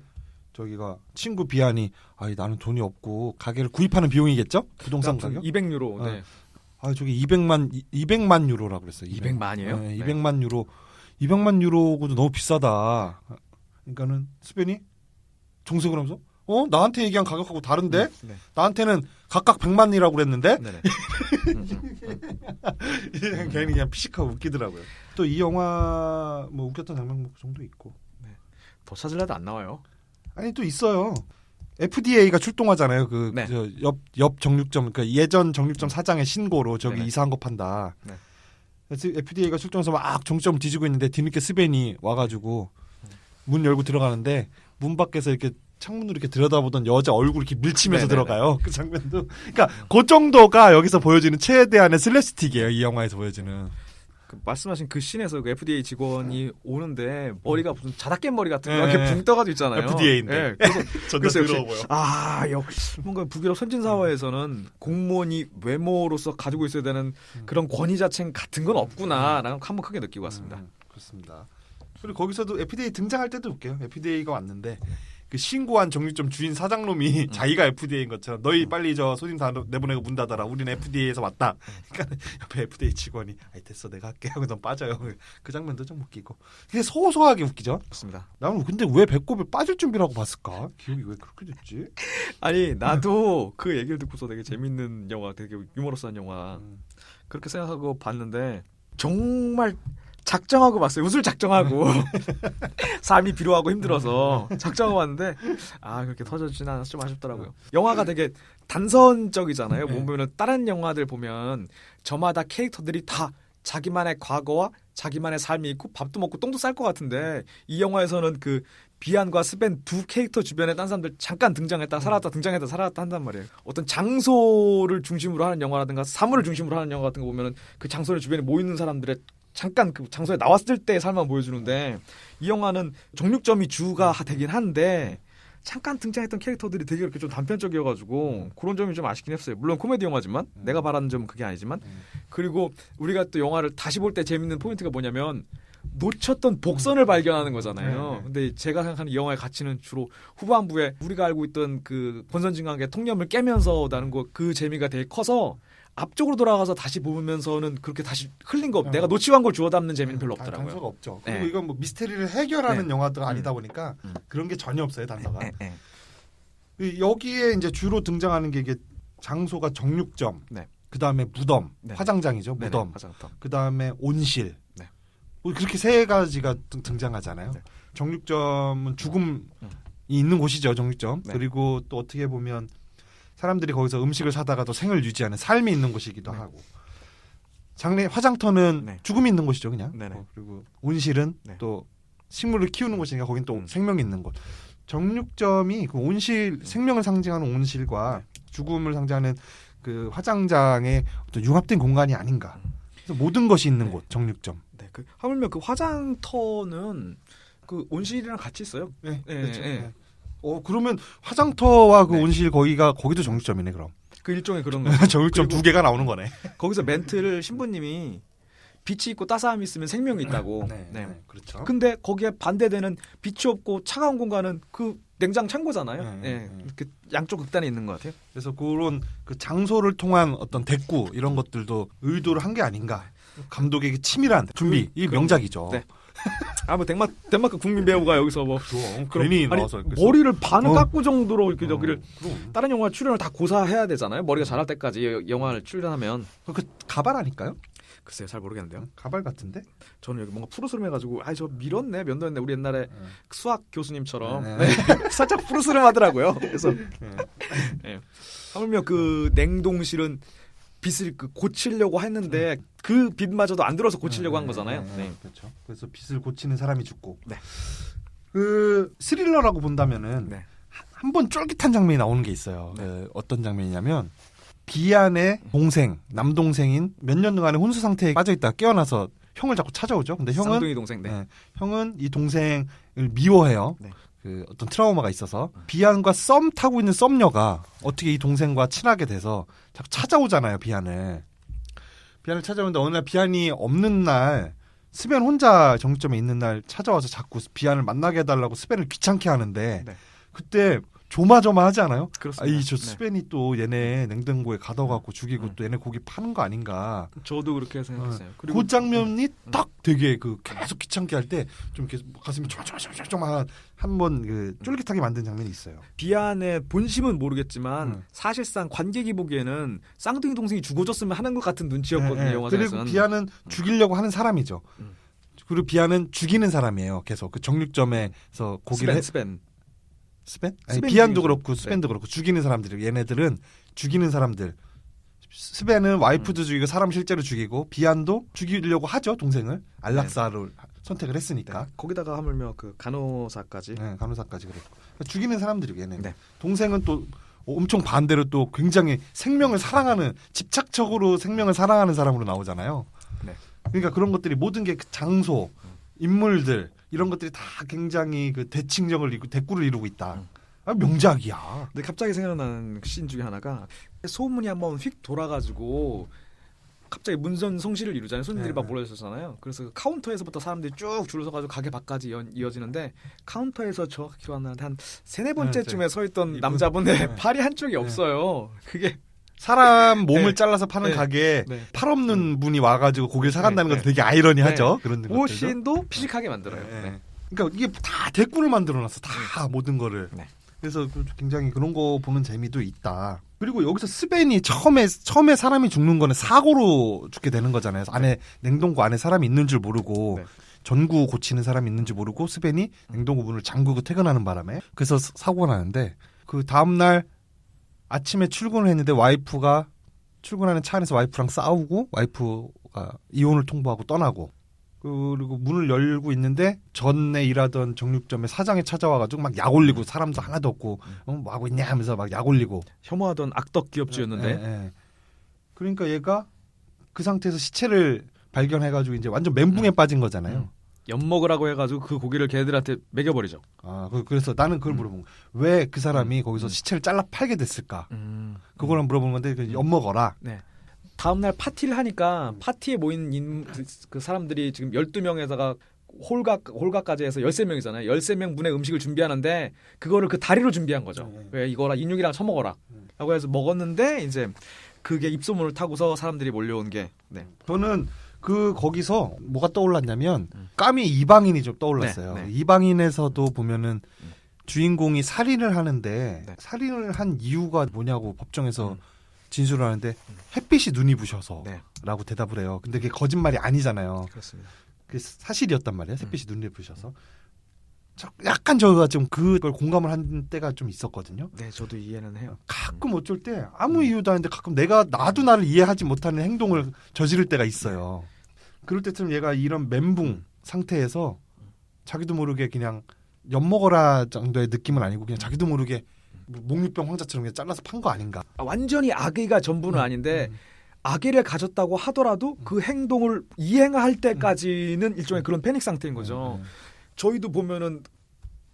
저기가 친구 비안이 나는 돈이 없고 가게를 구입하는 비용이겠죠? 부동산 가격? 200유로. 네. 저기 200만 유로라고 그랬어요. 200만이에요? 네, 200만 유로. 200만 유로고도 너무 비싸다. 그러니까는 스벤이 정색을 하면서 나한테 얘기한 가격하고 다른데? 네. 나한테는 각각 100만이라고 그랬는데? 네네. 괜히 그냥 피식하고 웃기더라고요. 또 이 영화 뭐 웃겼던 장면 정도 있고. 더 찾으려도 안 나와요. 아니 또 있어요. FDA가 출동하잖아요. 그 네. 옆 정육점, 그러니까 예전 정육점 사장의 신고로 저기 네네. 이상한 거 판다. 네. 그래서 FDA가 출동해서 막 정육점을 뒤지고 있는데 뒤늦게 스벤이 와가지고 문 열고 들어가는데 문 밖에서 이렇게 창문으로 이렇게 들여다보던 여자 얼굴 이렇게 밀치면서 네네네. 들어가요. 그 장면도. 그러니까 그 정도가 여기서 보여지는 최대한의 슬랩스틱이에요. 이 영화에서 보여지는. 그 말씀하신 그 씬에서 그 FDA 직원이 오는데 머리가 무슨 자다깬 머리 같은 거 네. 이렇게 붕 떠가지고 있잖아요. FDA인데. 네. 그래서 존나 역시 더러워 보여. 역시 뭔가 북유럽 선진 사회에서는 공무원이 외모로서 가지고 있어야 되는 그런 권위 자체 같은 건 없구나라는 한번 크게 느끼고 왔습니다. 그렇습니다. 그리고 거기서도 FDA 등장할 때도 웃겨요. FDA가 왔는데 그 신고한 정육점 주인 사장놈이 자기가 FDA인 것처럼 너희 빨리 저 손님 다 내보내고 문 닫아라. 우리는 FDA에서 왔다. 그러니까 옆에 FDA 직원이 됐어 내가 할게 하고 넌 빠져요. 그 장면도 좀 웃기고. 그게 소소하게 웃기죠. 그렇습니다. 나는 근데 왜 배꼽에 빠질 준비를 하고 봤을까? 기억이 왜 그렇게 됐지? 아니 나도 그 얘기를 듣고서 되게 재밌는 영화, 되게 유머러스한 영화 그렇게 생각하고 봤는데 정말 작정하고 봤어요. 웃을 작정하고 삶이 비루하고 힘들어서 작정하고 봤는데 그렇게 터져주진 않아서 좀 아쉽더라고요. 영화가 되게 단선적이잖아요. 보면은 다른 영화들 보면 저마다 캐릭터들이 다 자기만의 과거와 자기만의 삶이 있고 밥도 먹고 똥도 쌀 것 같은데 이 영화에서는 그 비안과 스벤 두 캐릭터 주변에 딴 사람들 잠깐 등장했다 살았다 등장했다 살았다 한단 말이에요. 어떤 장소를 중심으로 하는 영화라든가 사물을 중심으로 하는 영화 같은 거 보면은 그 장소의 주변에 모이는 사람들의 잠깐 그 장소에 나왔을 때의 삶만 보여주는데 이 영화는 정육점이 주가 되긴 한데 잠깐 등장했던 캐릭터들이 되게 이렇게 좀 단편적이어가지고 그런 점이 좀 아쉽긴 했어요. 물론 코미디 영화지만 내가 바라는 점은 그게 아니지만 그리고 우리가 또 영화를 다시 볼 때 재밌는 포인트가 뭐냐면 놓쳤던 복선을 발견하는 거잖아요. 근데 제가 생각하는 이 영화의 가치는 주로 후반부에 우리가 알고 있던 그 권선징악의 통념을 깨면서 나는 거 그 재미가 되게 커서 앞쪽으로 돌아가서 다시 보면서는 그렇게 다시 흘린 거 내가 놓치고 한 걸 주워 담는 재미는 별로 없더라고요. 단서가 없죠. 그리고 네. 이건 뭐 미스테리를 해결하는 네. 영화가 아니다 보니까 그런 게 전혀 없어요. 단서가. 네. 여기에 이제 주로 등장하는 게 이게 장소가 정육점, 네. 그 다음에 무덤, 네. 화장장이죠. 네네, 무덤. 화장터. 그 다음에 온실. 네. 뭐 그렇게 세 가지가 등장하잖아요. 네. 정육점은 죽음이 있는 곳이죠. 정육점. 네. 그리고 또 어떻게 보면 사람들이 거기서 음식을 사다가도 생을 유지하는 삶이 있는 곳이기도 네. 하고. 화장터는 네. 죽음이 있는 곳이죠. 그냥. 네네. 그리고 온실은 네. 또 식물을 키우는 곳이니까 거긴 또 생명이 있는 곳. 정육점이 그 온실, 생명을 상징하는 온실과 죽음을 상징하는 그 화장장의 어떤 융합된 공간이 아닌가. 그래서 모든 것이 있는 곳, 정육점. 네, 그 하물며 그 화장터는 그 온실이랑 같이 있어요. 네, 네, 그렇죠. 네. 네. 그러면 화장터와 그 네. 온실 거기도 정육점이네, 그럼. 그 일종의 그런 거. 정육점 그리고 두 개가 나오는 거네. 거기서 멘트를 신부님이 빛이 있고 따스함이 있으면 생명이 있다고. 그렇죠. 근데 거기에 반대되는 빛이 없고 차가운 공간은 그 냉장 창고잖아요. 이렇게 양쪽 극단에 있는 것 같아요. 그래서 그런 그 장소를 통한 어떤 대꾸 이런 것들도 의도를 한 게 아닌가. 감독에게 치밀한 준비, 이 명작이죠. 네. 뭐 덴마크 국민 배우가 여기서 뭐 괜히 나와서 머리를 반을 깎고 정도로 이렇게 저기를 다른 영화 출연을 다 고사해야 되잖아요. 머리가 자랄 때까지 영화를 출연하면 그 가발 아닐까요? 글쎄요, 잘 모르겠는데요. 가발 같은데? 저는 여기 뭔가 푸르스름해가지고 저 밀었네 면도했네 우리 옛날에 수학 교수님처럼 살짝 푸르스름하더라고요. 그래서 하물며 그 냉동실은 빛을 고치려고 했는데 그 빛마저도 안 들어서 고치려고 한 거잖아요. 그렇죠. 그래서 빛을 고치는 사람이 죽고. 그 스릴러라고 본다면은 한 번 쫄깃한 장면이 나오는 게 있어요. 어떤 장면이냐면 비안의 동생, 남동생인 몇 년간의 혼수 상태에 빠져있다가 깨어나서 형을 자꾸 찾아오죠. 근데 형은 쌍둥이 동생. 형은 이 동생을 미워해요. 그 어떤 트라우마가 있어서 비안과 썸 타고 있는 썸녀가 어떻게 이 동생과 친하게 돼서 자꾸 찾아오잖아요. 비안을 찾아오는데 어느 날 비안이 없는 날 스벤 혼자 정육점에 있는 날 찾아와서 자꾸 비안을 만나게 해달라고 스벤을 귀찮게 하는데 그때 조마조마하지 않아요? 그렇습니다. 저 스벤이 또 얘네 냉장고에 가둬갖고 죽이고 또 얘네 고기 파는 거 아닌가? 저도 그렇게 생각했어요. 그리고 그 장면이 딱 되게 그 계속 귀찮게 할 때 좀 이렇게 가슴이 쫄쫄쫄쫄쫄 한번 그 쫄깃하게 만든 장면이 있어요. 비안의 본심은 모르겠지만 사실상 관객이 보기에는 쌍둥이 동생이 죽어줬으면 하는 것 같은 눈치였거든요. 영화에서는. 그리고 비안은 죽이려고 하는 사람이죠. 그리고 비안은 죽이는 사람이에요. 계속 그 정육점에서 고기를 스벤? 아니, 비안도 그렇고 스벤도 그렇고 죽이는 사람들이 얘네들은 죽이는 사람들. 스벤은 와이프도 죽이고 사람 실제로 죽이고 비안도 죽이려고 하죠. 동생을 안락사를 선택을 했으니까. 거기다가 하물며 그 간호사까지. 간호사까지 그랬고 죽이는 사람들이 얘네는. 동생은 또 엄청 반대로 또 굉장히 생명을 사랑하는 집착적으로 생명을 사랑하는 사람으로 나오잖아요. 그러니까 그런 것들이 모든 게 그 장소, 인물들 이런 것들이 다 굉장히 그 대칭적을 이루고 대꾸를 이루고 있다. 명작이야. 근데 갑자기 생각나는 씬 중에 하나가 소문이 한번 휙 돌아가지고 갑자기 문전성시를 이루잖아요. 손님들이 막 몰려있었잖아요. 그래서 그 카운터에서부터 사람들이 쭉 줄을 서가지고 가게 밖까지 이어지는데 카운터에서 정확히 기억나는데 한 3-4번째쯤에 서있던 남자분의 팔이 한쪽이 없어요. 그게 사람 몸을 잘라서 파는 가게에 팔 없는 분이 와가지고 고기를 사간다는 것도 되게 아이러니하죠. 그런 것들도. 그 씬도 피식하게 만들어요. 그러니까 이게 다 대꾸를 만들어놨어. 다 모든 거를. 그래서 굉장히 그런 거 보는 재미도 있다. 그리고 여기서 스벤이 처음에 사람이 죽는 거는 사고로 죽게 되는 거잖아요. 안에 냉동고 안에 사람이 있는 줄 모르고 전구 고치는 사람이 있는 줄 모르고 스벤이 냉동고 문을 잠그고 퇴근하는 바람에 그래서 사고가 나는데 그 다음날 아침에 출근을 했는데 와이프가 출근하는 차 안에서 와이프랑 싸우고 와이프가 이혼을 통보하고 떠나고 그리고 문을 열고 있는데 전에 일하던 정육점에 사장이 찾아와가지고 막 약 올리고 사람도 하나도 없고 뭐 하고 있냐 하면서 막 약 올리고 혐오하던 악덕 기업주였는데 그러니까 얘가 그 상태에서 시체를 발견해가지고 이제 완전 멘붕에 빠진 거잖아요. 엿먹으라고 해가지고 그 고기를 걔들한테 먹여버리죠. 그래서 나는 그걸 물어본 거야. 왜 그 사람이 거기서 시체를 잘라 팔게 됐을까? 그거를 물어본 건데 엿먹어라. 다음날 파티를 하니까 파티에 모인 그 사람들이 지금 12명에다가 홀가까지 해서 13명이잖아요. 13명 분의 음식을 준비하는데 그거를 그 다리로 준비한 거죠. 왜 이거랑 인육이랑 처먹어라 라고 해서 먹었는데 이제 그게 입소문을 타고서 사람들이 몰려온 게 저는 거기서 뭐가 떠올랐냐면 까미 이방인이 좀 떠올랐어요. 이방인에서도 보면은 주인공이 살인을 하는데 살인을 한 이유가 뭐냐고 법정에서 진술을 하는데 햇빛이 눈이 부셔서 라고 대답을 해요. 근데 그게 거짓말이 아니잖아요. 그렇습니다. 그게 사실이었단 말이에요. 햇빛이 눈이 부셔서. 약간 저가 좀 그걸 공감을 한 때가 좀 있었거든요. 네, 저도 이해는 해요. 가끔 어쩔 때 아무 이유도 아닌데 가끔 나도 나를 이해하지 못하는 행동을 저지를 때가 있어요. 그럴 때쯤 얘가 이런 멘붕 상태에서 자기도 모르게 그냥 엿먹어라 정도의 느낌은 아니고 그냥 자기도 모르게 목류병 환자처럼 그냥 잘라서 판 거 아닌가. 완전히 악의가 전부는 아닌데 악의를 가졌다고 하더라도 그 행동을 이행할 때까지는 일종의 그런 패닉 상태인 거죠. 저희도 보면은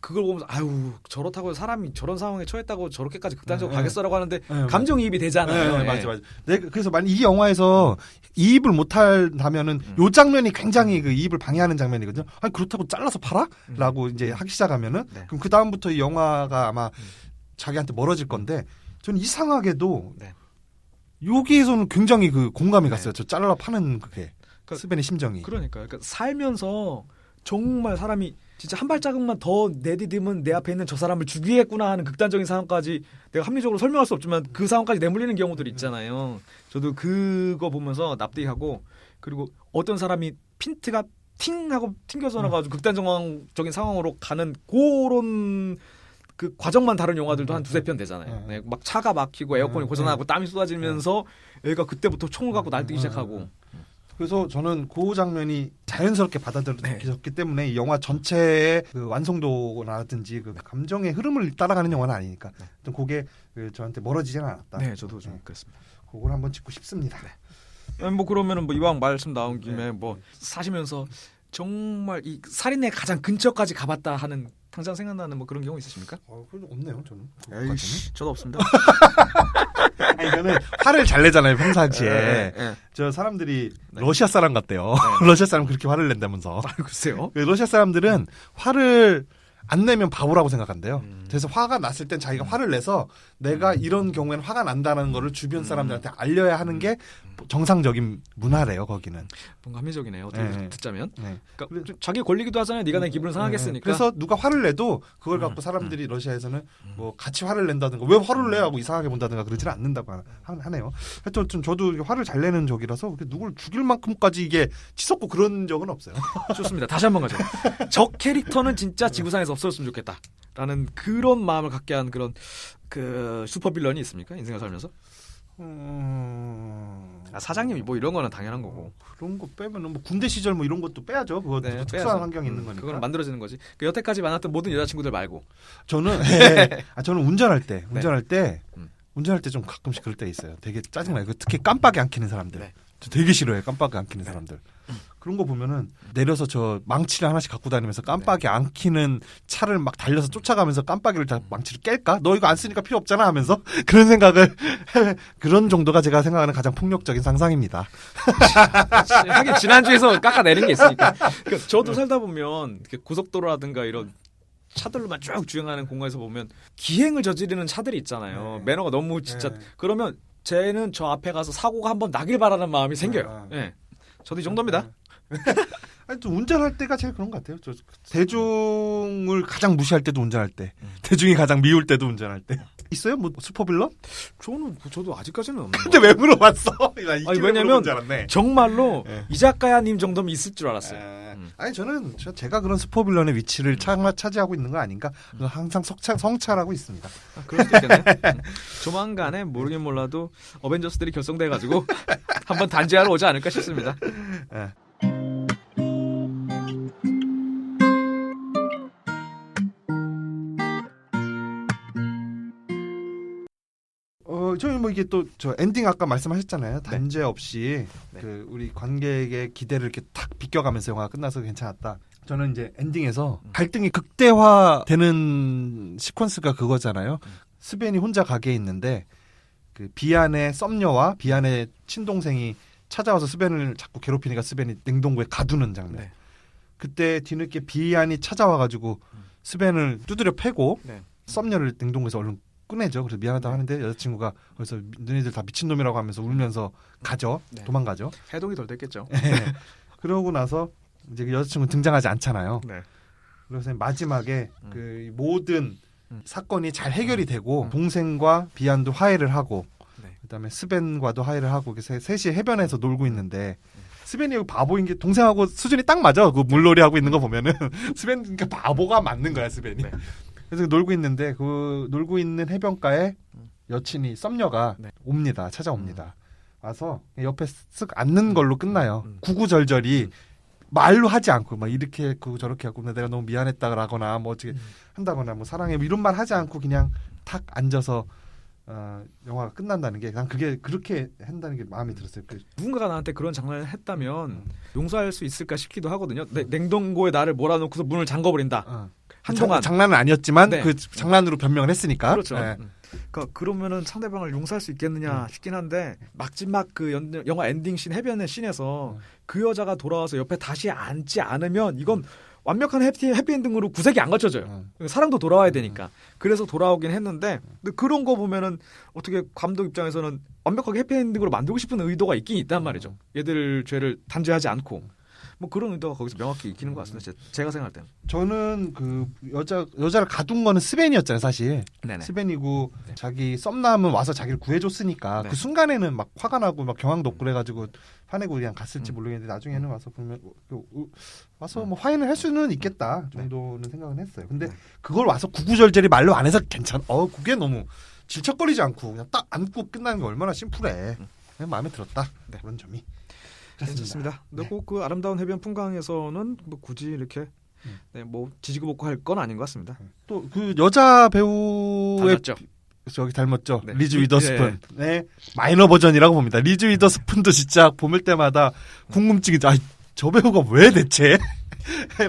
그걸 보면서 아유 저렇다고 사람이 저런 상황에 처했다고 저렇게까지 극단적으로 가겠어라고 하는데 네, 감정이입이 되잖아요. 네, 맞아. 네, 그래서 만약 이 영화에서 이입을 못한다면은 요 장면이 굉장히 그 이입을 방해하는 장면이거든요. 아니 그렇다고 잘라서 팔아?라고 이제 하기 시작하면은 네. 그럼 그 다음부터 이 영화가 아마 자기한테 멀어질 건데 저는 이상하게도 네. 여기에서는 굉장히 그 공감이 네. 갔어요. 저 잘라 파는 그게 그러니까 스벤의 심정이. 그러니까 살면서 정말 사람이 진짜 한 발자국만 더 내디디면 내 앞에 있는 저 사람을 죽이겠구나 하는 극단적인 상황까지 내가 합리적으로 설명할 수 없지만 그 상황까지 내몰리는 경우들이 있잖아요. 저도 그거 보면서 납득하고 그리고 어떤 사람이 핀트가 팅하고 튕겨져 나가지고 극단적인 상황으로 가는 그런 그 과정만 다룬 영화들도 한 두세 편 되잖아요. 네, 막 차가 막히고 에어컨이 고장나고 땀이 쏟아지면서 애가 그때부터 총을 갖고 날뛰기 시작하고 그래서 저는 그 장면이 자연스럽게 받아들여졌기 때문에 이 영화 전체의 그 완성도라든지 그 감정의 흐름을 따라가는 영화는 아니니까 좀 그게 그 저한테 멀어지지는 않았다. 네, 저도 좀 그렇습니다. 그걸 한번 짚고 싶습니다. 뭐 그러면은 뭐 이왕 말씀 나온 김에 뭐 사시면서 정말 이 살인의 가장 근처까지 가봤다 하는 당장 생각나는 뭐 그런 경우 있으십니까? 그건 없네요, 저는. 에이씨, 저도 없습니다. 아니, 저는 화를 잘 내잖아요, 평상시에. 네. 저 사람들이 네. 러시아 사람 같대요. 네. 러시아 사람 그렇게 화를 낸다면서. 글쎄요. 러시아 사람들은 화를 안 내면 바보라고 생각한대요. 그래서 화가 났을 땐 자기가 화를 내서 내가 이런 경우에는 화가 난다는 거를 주변 사람들한테 알려야 하는 게 정상적인 문화래요, 거기는. 뭔가 합리적이네요. 어떻게 네. 듣자면. 네. 그러니까 좀 자기 권리기도 하잖아요. 네가 내 기분을 상하겠으니까. 그래서 누가 화를 내도 그걸 갖고 사람들이 러시아에서는 뭐 같이 화를 낸다든가 왜 화를 내 하고 이상하게 본다든가 그러지는 않는다고 하네요. 하여튼 저도 화를 잘 내는 적이라서 누굴 죽일 만큼까지 이게 치솟고 그런 적은 없어요. 좋습니다. 다시 한번 가죠. 저 캐릭터는 진짜 지구상에서 없었으면 좋겠다라는 그런 마음을 갖게 한 그런 그 슈퍼빌런이 있습니까? 인생을 살면서? 사장님이 뭐 이런 거는 당연한 거고. 그런 거 빼면은 뭐 군대 시절 뭐 이런 것도 빼야죠. 그거 네, 특수한 환경이 있는 거니까. 그건 만들어지는 거지. 그 여태까지 만났던 모든 여자친구들 말고. 저는 저는 운전할 때 좀 가끔씩 그럴 때 있어요. 되게 짜증나요. 특히 깜빡이 안 켜는 사람들. 네. 저 되게 싫어요. 깜빡이 안 켜는 사람들. 그런 거 보면은 내려서 저 망치를 하나씩 갖고 다니면서 깜빡이 안 켜는 차를 막 달려서 쫓아가면서 깜빡이를 다 망치를 깰까? 너 이거 안 쓰니까 필요 없잖아 하면서 그런 생각을 그런 정도가 제가 생각하는 가장 폭력적인 상상입니다. 하긴 지난주에서 깎아내린 게 있으니까. 그러니까 저도 살다 보면 고속도로라든가 이런 차들로만 쭉 주행하는 공간에서 보면 기행을 저지르는 차들이 있잖아요. 매너가 너무 진짜 그러면 쟤는 저 앞에 가서 사고가 한번 나길 바라는 마음이 생겨요. 네. 저도 이 정도입니다. 아니, 또 운전할 때가 제일 그런 것 같아요. 저 대중을 가장 무시할 때도 운전할 때, 대중이 가장 미울 때도 운전할 때. 있어요? 뭐 슈퍼빌런? 저도 아직까지는 없는 거. 근데 왜 물어봤어? 아니 왜냐면 정말로 네. 이 작가야님 정도면 있을 줄 알았어요. 아니 저는 제가 그런 슈퍼빌런의 위치를 차지하고 있는 거 아닌가? 항상 성찰하고 있습니다. 그럴 수도 있겠네. 조만간에 모르긴 몰라도 어벤져스들이 결성돼가지고 한번 단죄하러 오지 않을까 싶습니다. 저희 뭐 이게 또 저 엔딩 아까 말씀하셨잖아요. 단죄 없이 네. 그 우리 관객의 기대를 이렇게 탁 비껴가면서 영화가 끝나서 괜찮았다. 저는 이제 엔딩에서 갈등이 극대화되는 시퀀스가 그거잖아요. 스벤이 혼자 가게에 있는데 그 비안의 썸녀와 비안의 친동생이 찾아와서 스벤을 자꾸 괴롭히니까 스벤이 냉동고에 가두는 장면. 네. 그때 뒤늦게 비안이 찾아와가지고 스벤을 두드려 패고 네. 썸녀를 냉동고에서 얼른 꺼내죠. 그래서 미안하다고 하는데 여자친구가 그래서 너희들 다 미친놈이라고 하면서 울면서 가죠. 네. 도망가죠. 해동이 덜 됐겠죠. 그러고 나서 이제 그 여자친구 등장하지 않잖아요. 네. 그래서 마지막에 그 모든 사건이 잘 해결이 되고 동생과 비안도 화해를 하고 네. 그다음에 스벤과도 화해를 하고 셋이 해변에서 놀고 있는데 스벤이 바보인 게 동생하고 수준이 딱 맞아. 그 물놀이 하고 있는 거 보면은 스벤 그러니까 바보가 맞는 거야 스벤이. 네. 그래서 놀고 있는데 그 놀고 있는 해변가에 여친이 썸녀가 네. 옵니다. 찾아옵니다. 와서 옆에 쓱 앉는 걸로 끝나요. 구구절절이 말로 하지 않고 막 이렇게 했고 저렇게 하고 내가 너무 미안했다라거나 뭐 어떻게 한다거나 뭐 사랑해 뭐 이런 말 하지 않고 그냥 탁 앉아서 영화가 끝난다는 게 난 그게 그렇게 한다는 게 마음에 들었어요. 누군가가 나한테 그런 장난을 했다면 용서할 수 있을까 싶기도 하거든요. 냉동고에 나를 몰아놓고서 문을 잠궈버린다. 한동안 장난은 아니었지만 네. 그 장난으로 변명을 했으니까. 그렇죠. 네. 그러면은 상대방을 용서할 수 있겠느냐 싶긴 한데 마지막 그 영화 엔딩 씬 해변의 씬에서 그 여자가 돌아와서 옆에 다시 앉지 않으면 이건 완벽한 해피엔딩으로 구색이 안 갖춰져요. 사랑도 돌아와야 되니까. 그래서 돌아오긴 했는데 근데 그런 거 보면은 어떻게 감독 입장에서는 완벽하게 해피엔딩으로 만들고 싶은 의도가 있긴 있단 말이죠. 얘들 죄를 단죄하지 않고. 뭐 그런 의도가 거기서 명확히 익히는 것 같습니다. 제가 생각할 때는. 저는 그 여자를 가둔 거는 스벤이었잖아요, 사실. 네네. 스벤이고 자기 썸남은 와서 자기를 구해줬으니까 네. 그 순간에는 막 화가 나고 막 경황도 없고 그래가지고 화내고 그냥 갔을지 모르겠는데 나중에는 와서 보면 와서 뭐 화해는 할 수는 있겠다 정도는 생각은 했어요. 근데 그걸 와서 구구절절히 말로 안 해서 괜찮아. 그게 너무 질척거리지 않고 그냥 딱 안고 끝나는 게 얼마나 심플해. 그냥 마음에 들었다. 네. 그런 점이. 괜찮습니다. 근데 그 아름다운 해변 풍광에서는 뭐 굳이 이렇게 뭐 지지고 볶고 할 건 아닌 것 같습니다. 또 그 여자 배우의 닮았죠. 저기 닮았죠. 네. 리즈 위더스푼. 네. 마이너 버전이라고 봅니다. 리즈 위더스푼도 진짜 볼 때마다 궁금증이 저 배우가 왜 대체?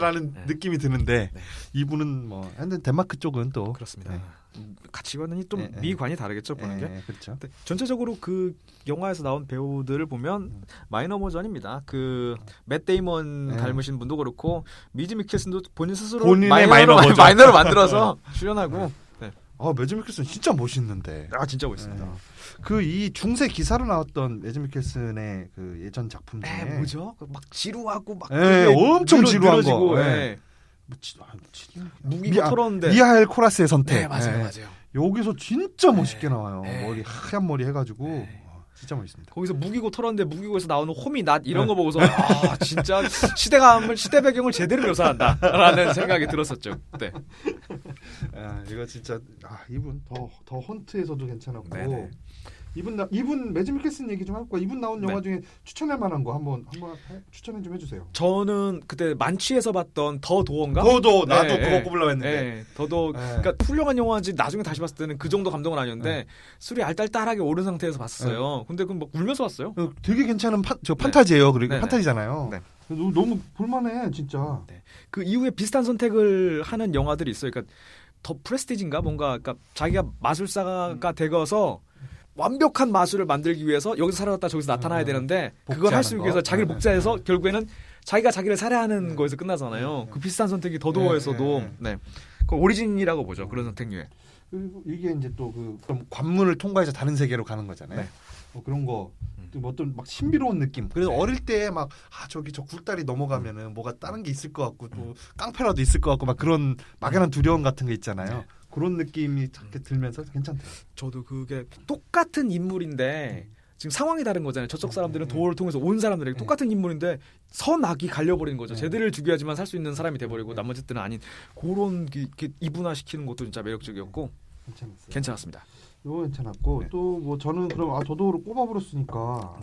라는 느낌이 드는데 이분은 뭐 근데 덴마크 쪽은 또 그렇습니다. 가치관이 좀 미관이 다르겠죠 보는 게. 그렇죠. 전체적으로 그 영화에서 나온 배우들을 보면 마이너 버전입니다. 그 맷 데이먼 닮으신 분도 그렇고 미즈 미켈슨도 본인 스스로 본인의 마이너로 만들어서 출연하고. 매즈 미켈슨 진짜 멋있는데. 진짜 멋있습니다. 그 이 중세 기사로 나왔던 매즈 미켈슨의 그 예전 작품 중에 뭐죠? 막 지루하고 막 엄청 지루한 거. 무기가 털었는데 미하엘 코라스의 선택. 네, 맞아요. 여기서 진짜 멋있게 나와요. 머리 하얀 머리 해가지고 진짜 멋있습니다. 거기서 무기고 털었는데 무기고에서 나오는 홈이 낫 이런 거 보고서 진짜 시대 배경을 제대로 묘사한다라는 생각이 들었었죠. 네. 이거 진짜 이분 더 헌트에서도 괜찮았고. 네네. 이분 매즈 미켈슨 얘기 좀 할까? 이분 나온 영화 중에 추천할 만한 거 한번 추천해 좀 해주세요. 저는 그때 만취에서 봤던 더 도어인가? 나도 그거 꼽으려고 했는데. 더도 그러니까 훌륭한 영화인지 나중에 다시 봤을 때는 그 정도 감동은 아니었는데 술이 알딸딸하게 오른 상태에서 봤어요. 근데 그럼 막 울면서 봤어요. 되게 괜찮은 판타지예요. 그리고 네네. 판타지잖아요. 네. 너무 볼만해 진짜. 그 이후에 비슷한 선택을 하는 영화들이 있어요. 그러니까 더 프레스티지인가 뭔가 그러니까 자기가 마술사가 되어서 완벽한 마술을 만들기 위해서 여기서 살아났다 저기서 나타나야 되는데 그걸 할 수 위해서 자기를 복제해서 결국에는 자기가 자기를 살해하는 거에서 끝나잖아요. 그 비슷한 선택이 더도어에서도 그 오리진이라고 보죠. 그런 선택류에. 그리고 이게 이제 또 그럼 관문을 통과해서 다른 세계로 가는 거잖아요. 그런 거. 뭐 어떤 막 신비로운 느낌. 그래서 어릴 때 막 저기 저 굴다리 넘어가면은 뭐가 다른 게 있을 것 같고 또 깡패라도 있을 것 같고 막 그런 막연한 두려움 같은 게 있잖아요. 그런 느낌이 자꾸 들면서 괜찮대요. 저도 그게 똑같은 인물인데 지금 상황이 다른 거잖아요. 저쪽 사람들은 도어를 통해서 온 사람들에게 똑같은 인물인데 선악이 갈려버린 거죠. 쟤들을 죽여야지만 살 수 있는 사람이 돼버리고 나머지들은 아닌 그런 이분화시키는 것도 진짜 매력적이었고 괜찮았습니다. 이거 괜찮았고 또 뭐 저는 그럼 저도로 꼽아버렸으니까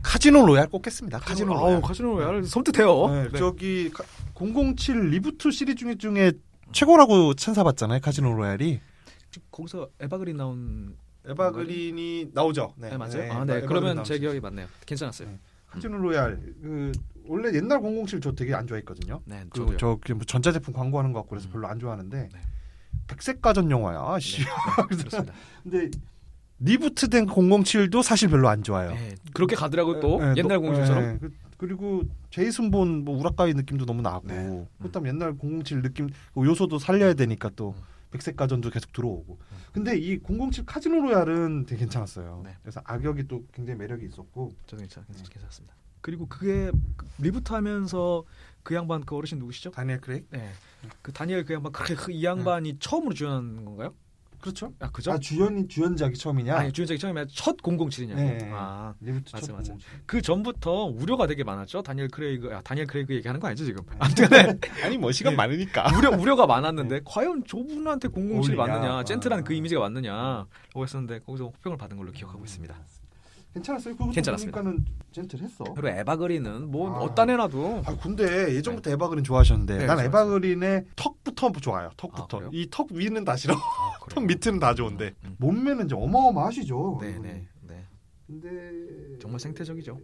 카지노 로얄 꼽겠습니다. 카지노 로얄 섬뜩해요. 저기 007 리부트 시리즈 중에 최고라고 찬사받잖아요. 카지노 로얄이. 거기서 에바 그린 나온 에바 그린이 나오죠. 네, 맞아요. 그러면 제 기억이 맞네요. 괜찮았어요. 카지노 로얄 원래 옛날 007 저 되게 안 좋아했거든요. 네, 저 뭐 전자제품 광고하는 것 같고 그래서 별로 안 좋아하는데 백색 가전 영화야. 그렇습니다. 근데 리부트된 007도 사실 별로 안 좋아요. 그렇게 가더라고 또 옛날 007처럼. 그리고 제이슨 본 뭐 우라카이 느낌도 너무 나고 그다음 옛날 007 느낌 요소도 살려야 되니까 또 백색 가전도 계속 들어오고. 근데 이 007 카지노 로얄은 되게 괜찮았어요. 그래서 악역이 또 굉장히 매력이 있었고. 저도 괜찮았습니다. 그리고 그게 리부트하면서 그 양반 그 어르신 누구시죠? 다니엘 크레이그. 네. 그 다니엘 그 양반 이 양반이 처음으로 주연한 건가요? 그렇죠. 그죠? 주연작이 처음이냐? 아니 주연작이 처음이야. 첫 007이냐고. 네. 리부트 맞아. 007. 그 전부터 우려가 되게 많았죠. 다니엘 크레이그 얘기하는 거 아니죠 지금? 아무튼 아니 뭐 시간 많으니까. 우려가 많았는데 과연 저분한테 007이 맞느냐, 젠틀한 그 이미지가 맞느냐라고 했었는데 거기서 호평을 받은 걸로 기억하고 있습니다. 괜찮았어요. 그것도 괜찮았습니다. 보니까는 젠틀했어. 그리고 에바 그린은 뭐 어디다 내놔도. 근데 예전부터 에바 그린 좋아하셨는데 난 에바 좋았어요. 그린의 턱부터 좋아요. 턱부터. 이 턱 위는 다 싫어. 턱 밑은 다 좋은데 몸매는 이제 어마어마하시죠. 네. 근데 정말 생태적이죠.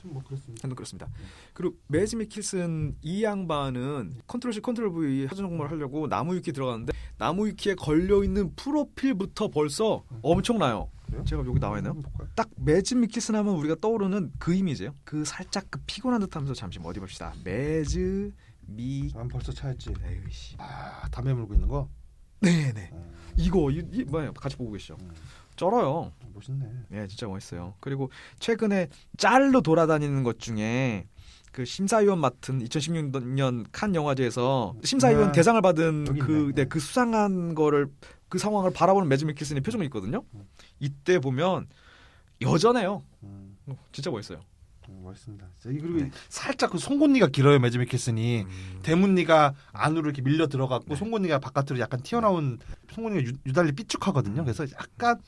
뭐 그렇습니다. 하여튼 그렇습니다. 그리고 매즈 미켈슨 이 양반은 컨트롤 C 컨트롤 V 사전 정보를 하려고 나무위키 들어갔는데 나무위키에 걸려 있는 프로필부터 벌써 엄청나요. 그래요? 제가 여기 나와 있나요? 딱 매즈 미켈슨 하면 우리가 떠오르는 그 이미지예요. 그 살짝 그 피곤한 듯하면서 잠시 어디 봅시다. 매즈 미. 난 벌써 찾았지. 에이씨. 아, 담배 물고 있는 거. 네네. 이거 뭐야? 같이 보고 계시죠? 쩔어요. 멋있네. 네, 진짜 멋있어요. 그리고 최근에 짤로 돌아다니는 것 중에 그 심사위원 맡은 2016년 칸 영화제에서 심사위원 대상을 받은 그 수상한 거를 그 상황을 바라보는 매즈 미켈슨의 표정이 있거든요. 이때 보면 여전해요. 진짜 멋있어요. 멋있습니다. 그리고 살짝 그 송곳니가 길어요. 매즈 미켈슨이 대문니가 안으로 이렇게 밀려 들어갔고 송곳니가 바깥으로 약간 튀어나온 송곳니가 유달리 삐죽하거든요. 그래서 약간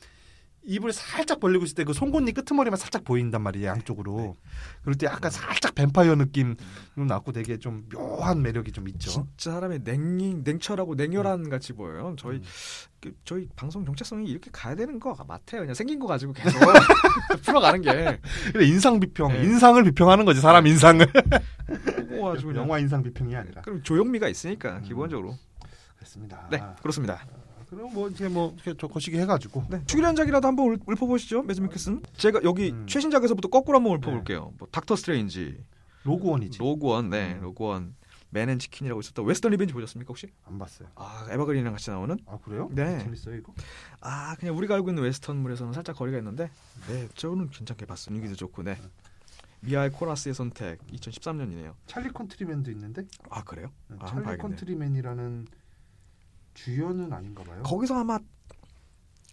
입을 살짝 벌리고 있을 때 그 송곳니 끄트머리만 살짝 보인단 말이에요. 양쪽으로. 그럴 때 약간 살짝 뱀파이어 느낌 났고 되게 좀 묘한 매력이 좀 있죠. 진짜 사람이 냉철하고 냉혈한 같이 보여요. 저희 방송 정체성이 이렇게 가야 되는 거 같아요. 그냥 생긴 거 가지고 계속 풀어가는 게. 인상 비평, 인상을 비평하는 거지. 사람 인상을. 가지고 영화 인상 비평이 아니라. 그럼 조형미가 있으니까 기본적으로. 그렇습니다. 네, 그렇습니다. 그럼 뭐 이렇게 저 거시기 해가지고. 네. 추기련작이라도 한번 읊어보시죠, 매즈 미켈슨. 제가 여기 최신작에서부터 거꾸로 한번 읊어볼게요. 뭐 닥터 스트레인지, 로그원이지. 로그원, 네, 로그원. 맨앤 치킨이라고 있었다. 웨스턴 리벤지 보셨습니까 혹시? 안 봤어요. 아, 에버그린이랑 같이 나오는? 아 그래요? 네. 재밌어요 이거? 아, 그냥 우리가 알고 있는 웨스턴물에서는 살짝 거리가 있는데, 네, 저는 괜찮게 봤어요. 분위기도 좋고, 네. 미하엘 코라스의 선택, 2013년이네요. 찰리 컨트리맨도 있는데? 아 그래요? 찰리 컨트리맨이라는 주연은 아닌가 봐요. 거기서 아마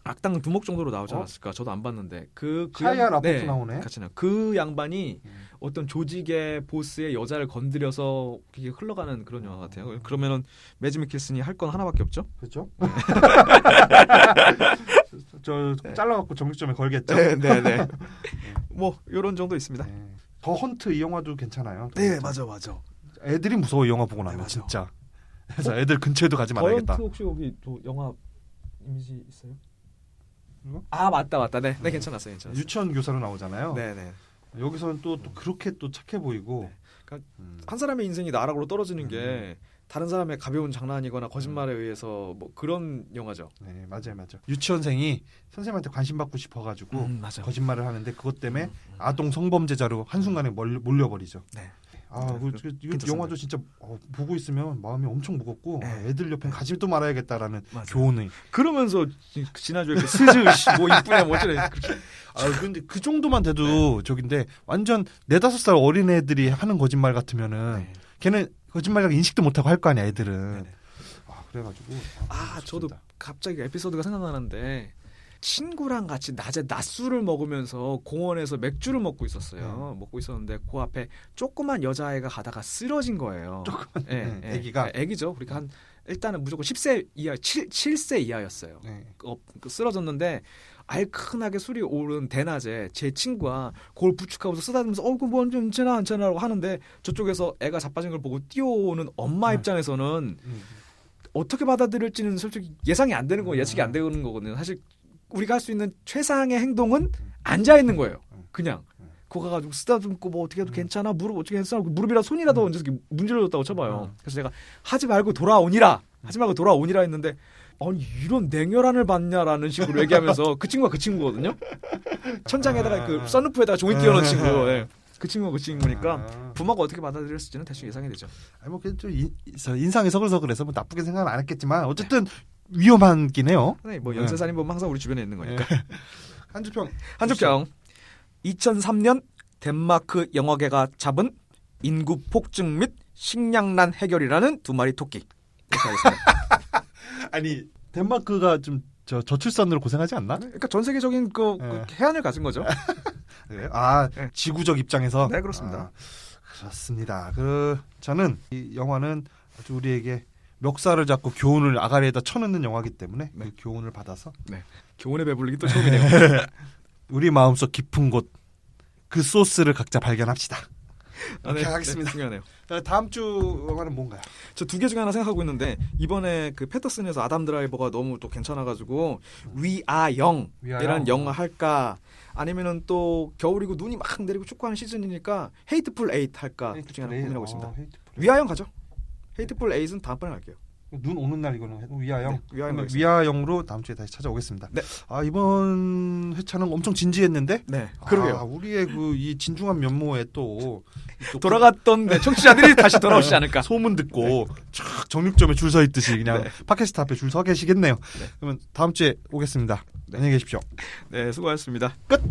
악당 두목 정도로 나오지 않았을까? 저도 안 봤는데 샤이아 라포트 나오네. 같이 나. 그 양반이 어떤 조직의 보스의 여자를 건드려서 이게 흘러가는 그런 영화 같아요. 그러면은 매즈 미켈슨이 할 건 하나밖에 없죠? 그렇죠? 저 잘라갖고 정육점에 걸겠죠? 네. 뭐 이런 정도 있습니다. 네. 더 헌트 이 영화도 괜찮아요. 네, 맞아. 애들이 무서워 이 영화 보고 나면 진짜. 그래서 애들 근처에도 가지 말아야겠다. 더 헌트 혹시 여기 또 영화 이미지 있어요? 아 맞다. 네, 괜찮았어요. 유치원 교사로 나오잖아요. 네. 여기서는 또 그렇게 또 착해 보이고. 네. 그러니까 한 사람의 인생이 나락으로 떨어지는 게 다른 사람의 가벼운 장난이거나 거짓말에 의해서 뭐 그런 영화죠. 네, 맞아요. 유치원생이 선생님한테 관심 받고 싶어가지고 거짓말을 하는데 그것 때문에 아동 성범죄자로 한순간에 몰려버리죠. 네. 이 영화도 진짜 보고 있으면 마음이 엄청 무겁고 애들 옆에 가지도 말아야겠다라는 교훈이. 그러면서 지난주에 그 스즈 뭐 이쁘냐 뭐 어쩌네. 근데 그 정도만 돼도 저긴데 완전 4-5살 어린 애들이 하는 거짓말 같으면은 걔는 거짓말이라고 인식도 못하고 할 거 아니야 애들은. 그래가지고 저도 갑자기 에피소드가 생각나는데 친구랑 같이 낮에 낮술을 먹으면서 공원에서 맥주를 먹고 있었어요. 먹고 있었는데 그 앞에 조그만 여자아이가 가다가 쓰러진 거예요. 애기가? 애기죠. 그러니까 일단은 무조건 10세 이하, 7세 이하였어요. 쓰러졌는데 알큰하게 술이 오른 대낮에 제 친구가 그걸 부축하고서 쓰다듬으면서 그거 뭐 괜찮아 라고 하는데 저쪽에서 애가 자빠진 걸 보고 뛰어오는 엄마 입장에서는 어떻게 받아들일지는 솔직히 예상이 안 되는 거 예측이 안 되는 거거든요. 사실 우리가 할 수 있는 최상의 행동은 앉아 있는 거예요. 그냥 그거 가가지고 쓰다듬고 뭐 어떻게 해도 괜찮아 어떻게 괜찮아 무릎이라 손이라도 얹어서 문질러줬다고 쳐봐요. 그래서 제가 하지 말고 돌아오니라 했는데 아니 이런 냉혈한을 받냐라는 식으로 얘기하면서 그 친구가 그 친구거든요. 천장에다가 그 썬루프에다가 종이 끼워놓은 친구. 그 친구가 그 친구니까 부모가 어떻게 받아들였을지는 대충 예상이 되죠. 뭐 좀 인상이 서글서글해서 뭐 나쁘게 생각은 안 했겠지만 어쨌든 위험하긴 해요. 네, 뭐 연쇄살인 보면 항상 우리 주변에 있는 거니까. 한 주평. 2003년 덴마크 영화계가 잡은 인구 폭증 및 식량난 해결이라는 2마리 토끼. 아니 덴마크가 좀 저출산으로 고생하지 않나? 그러니까 전 세계적인 그 해안을 가진 거죠. 그래요? 지구적 입장에서. 네, 그렇습니다. 그렇습니다. 저는 이 영화는 아주 우리에게 멱살을 잡고 교훈을 아가리에다 쳐넣는 영화이기 때문에 그 교훈을 받아서 교훈에 배불리기 또 처음이네요. 우리 마음속 깊은 곳 그 소스를 각자 발견합시다. 오케이, 하겠습니다. 중요하네요. 다음 주 영화는 뭔가요? 저 2개 중에 하나 생각하고 있는데 이번에 그 패터슨에서 아담 드라이버가 너무 또 괜찮아가지고 위아영이라는 영화 할까 아니면은 또 겨울이고 눈이 막 내리고 축구하는 시즌이니까 헤이트풀 에잇 할까 그 중에 하나 고민하고 있습니다. 위아영 가죠. 헤이트풀 에잇은 다음번에 갈게요. 눈 오는 날 이거는 위아영. 네, 위아영으로 다음 주에 다시 찾아오겠습니다. 네. 이번 회차는 엄청 진지했는데. 네. 그러게요. 우리의 그 이 진중한 면모에 또 돌아갔던 청취자들이 다시 돌아오시지 않을까. 소문 듣고 촥 정육점에 줄 서 있듯이 그냥 팟캐스트 앞에 줄 서 계시겠네요. 그러면 다음 주에 오겠습니다. 안녕히 계십시오. 네, 수고하셨습니다. 끝.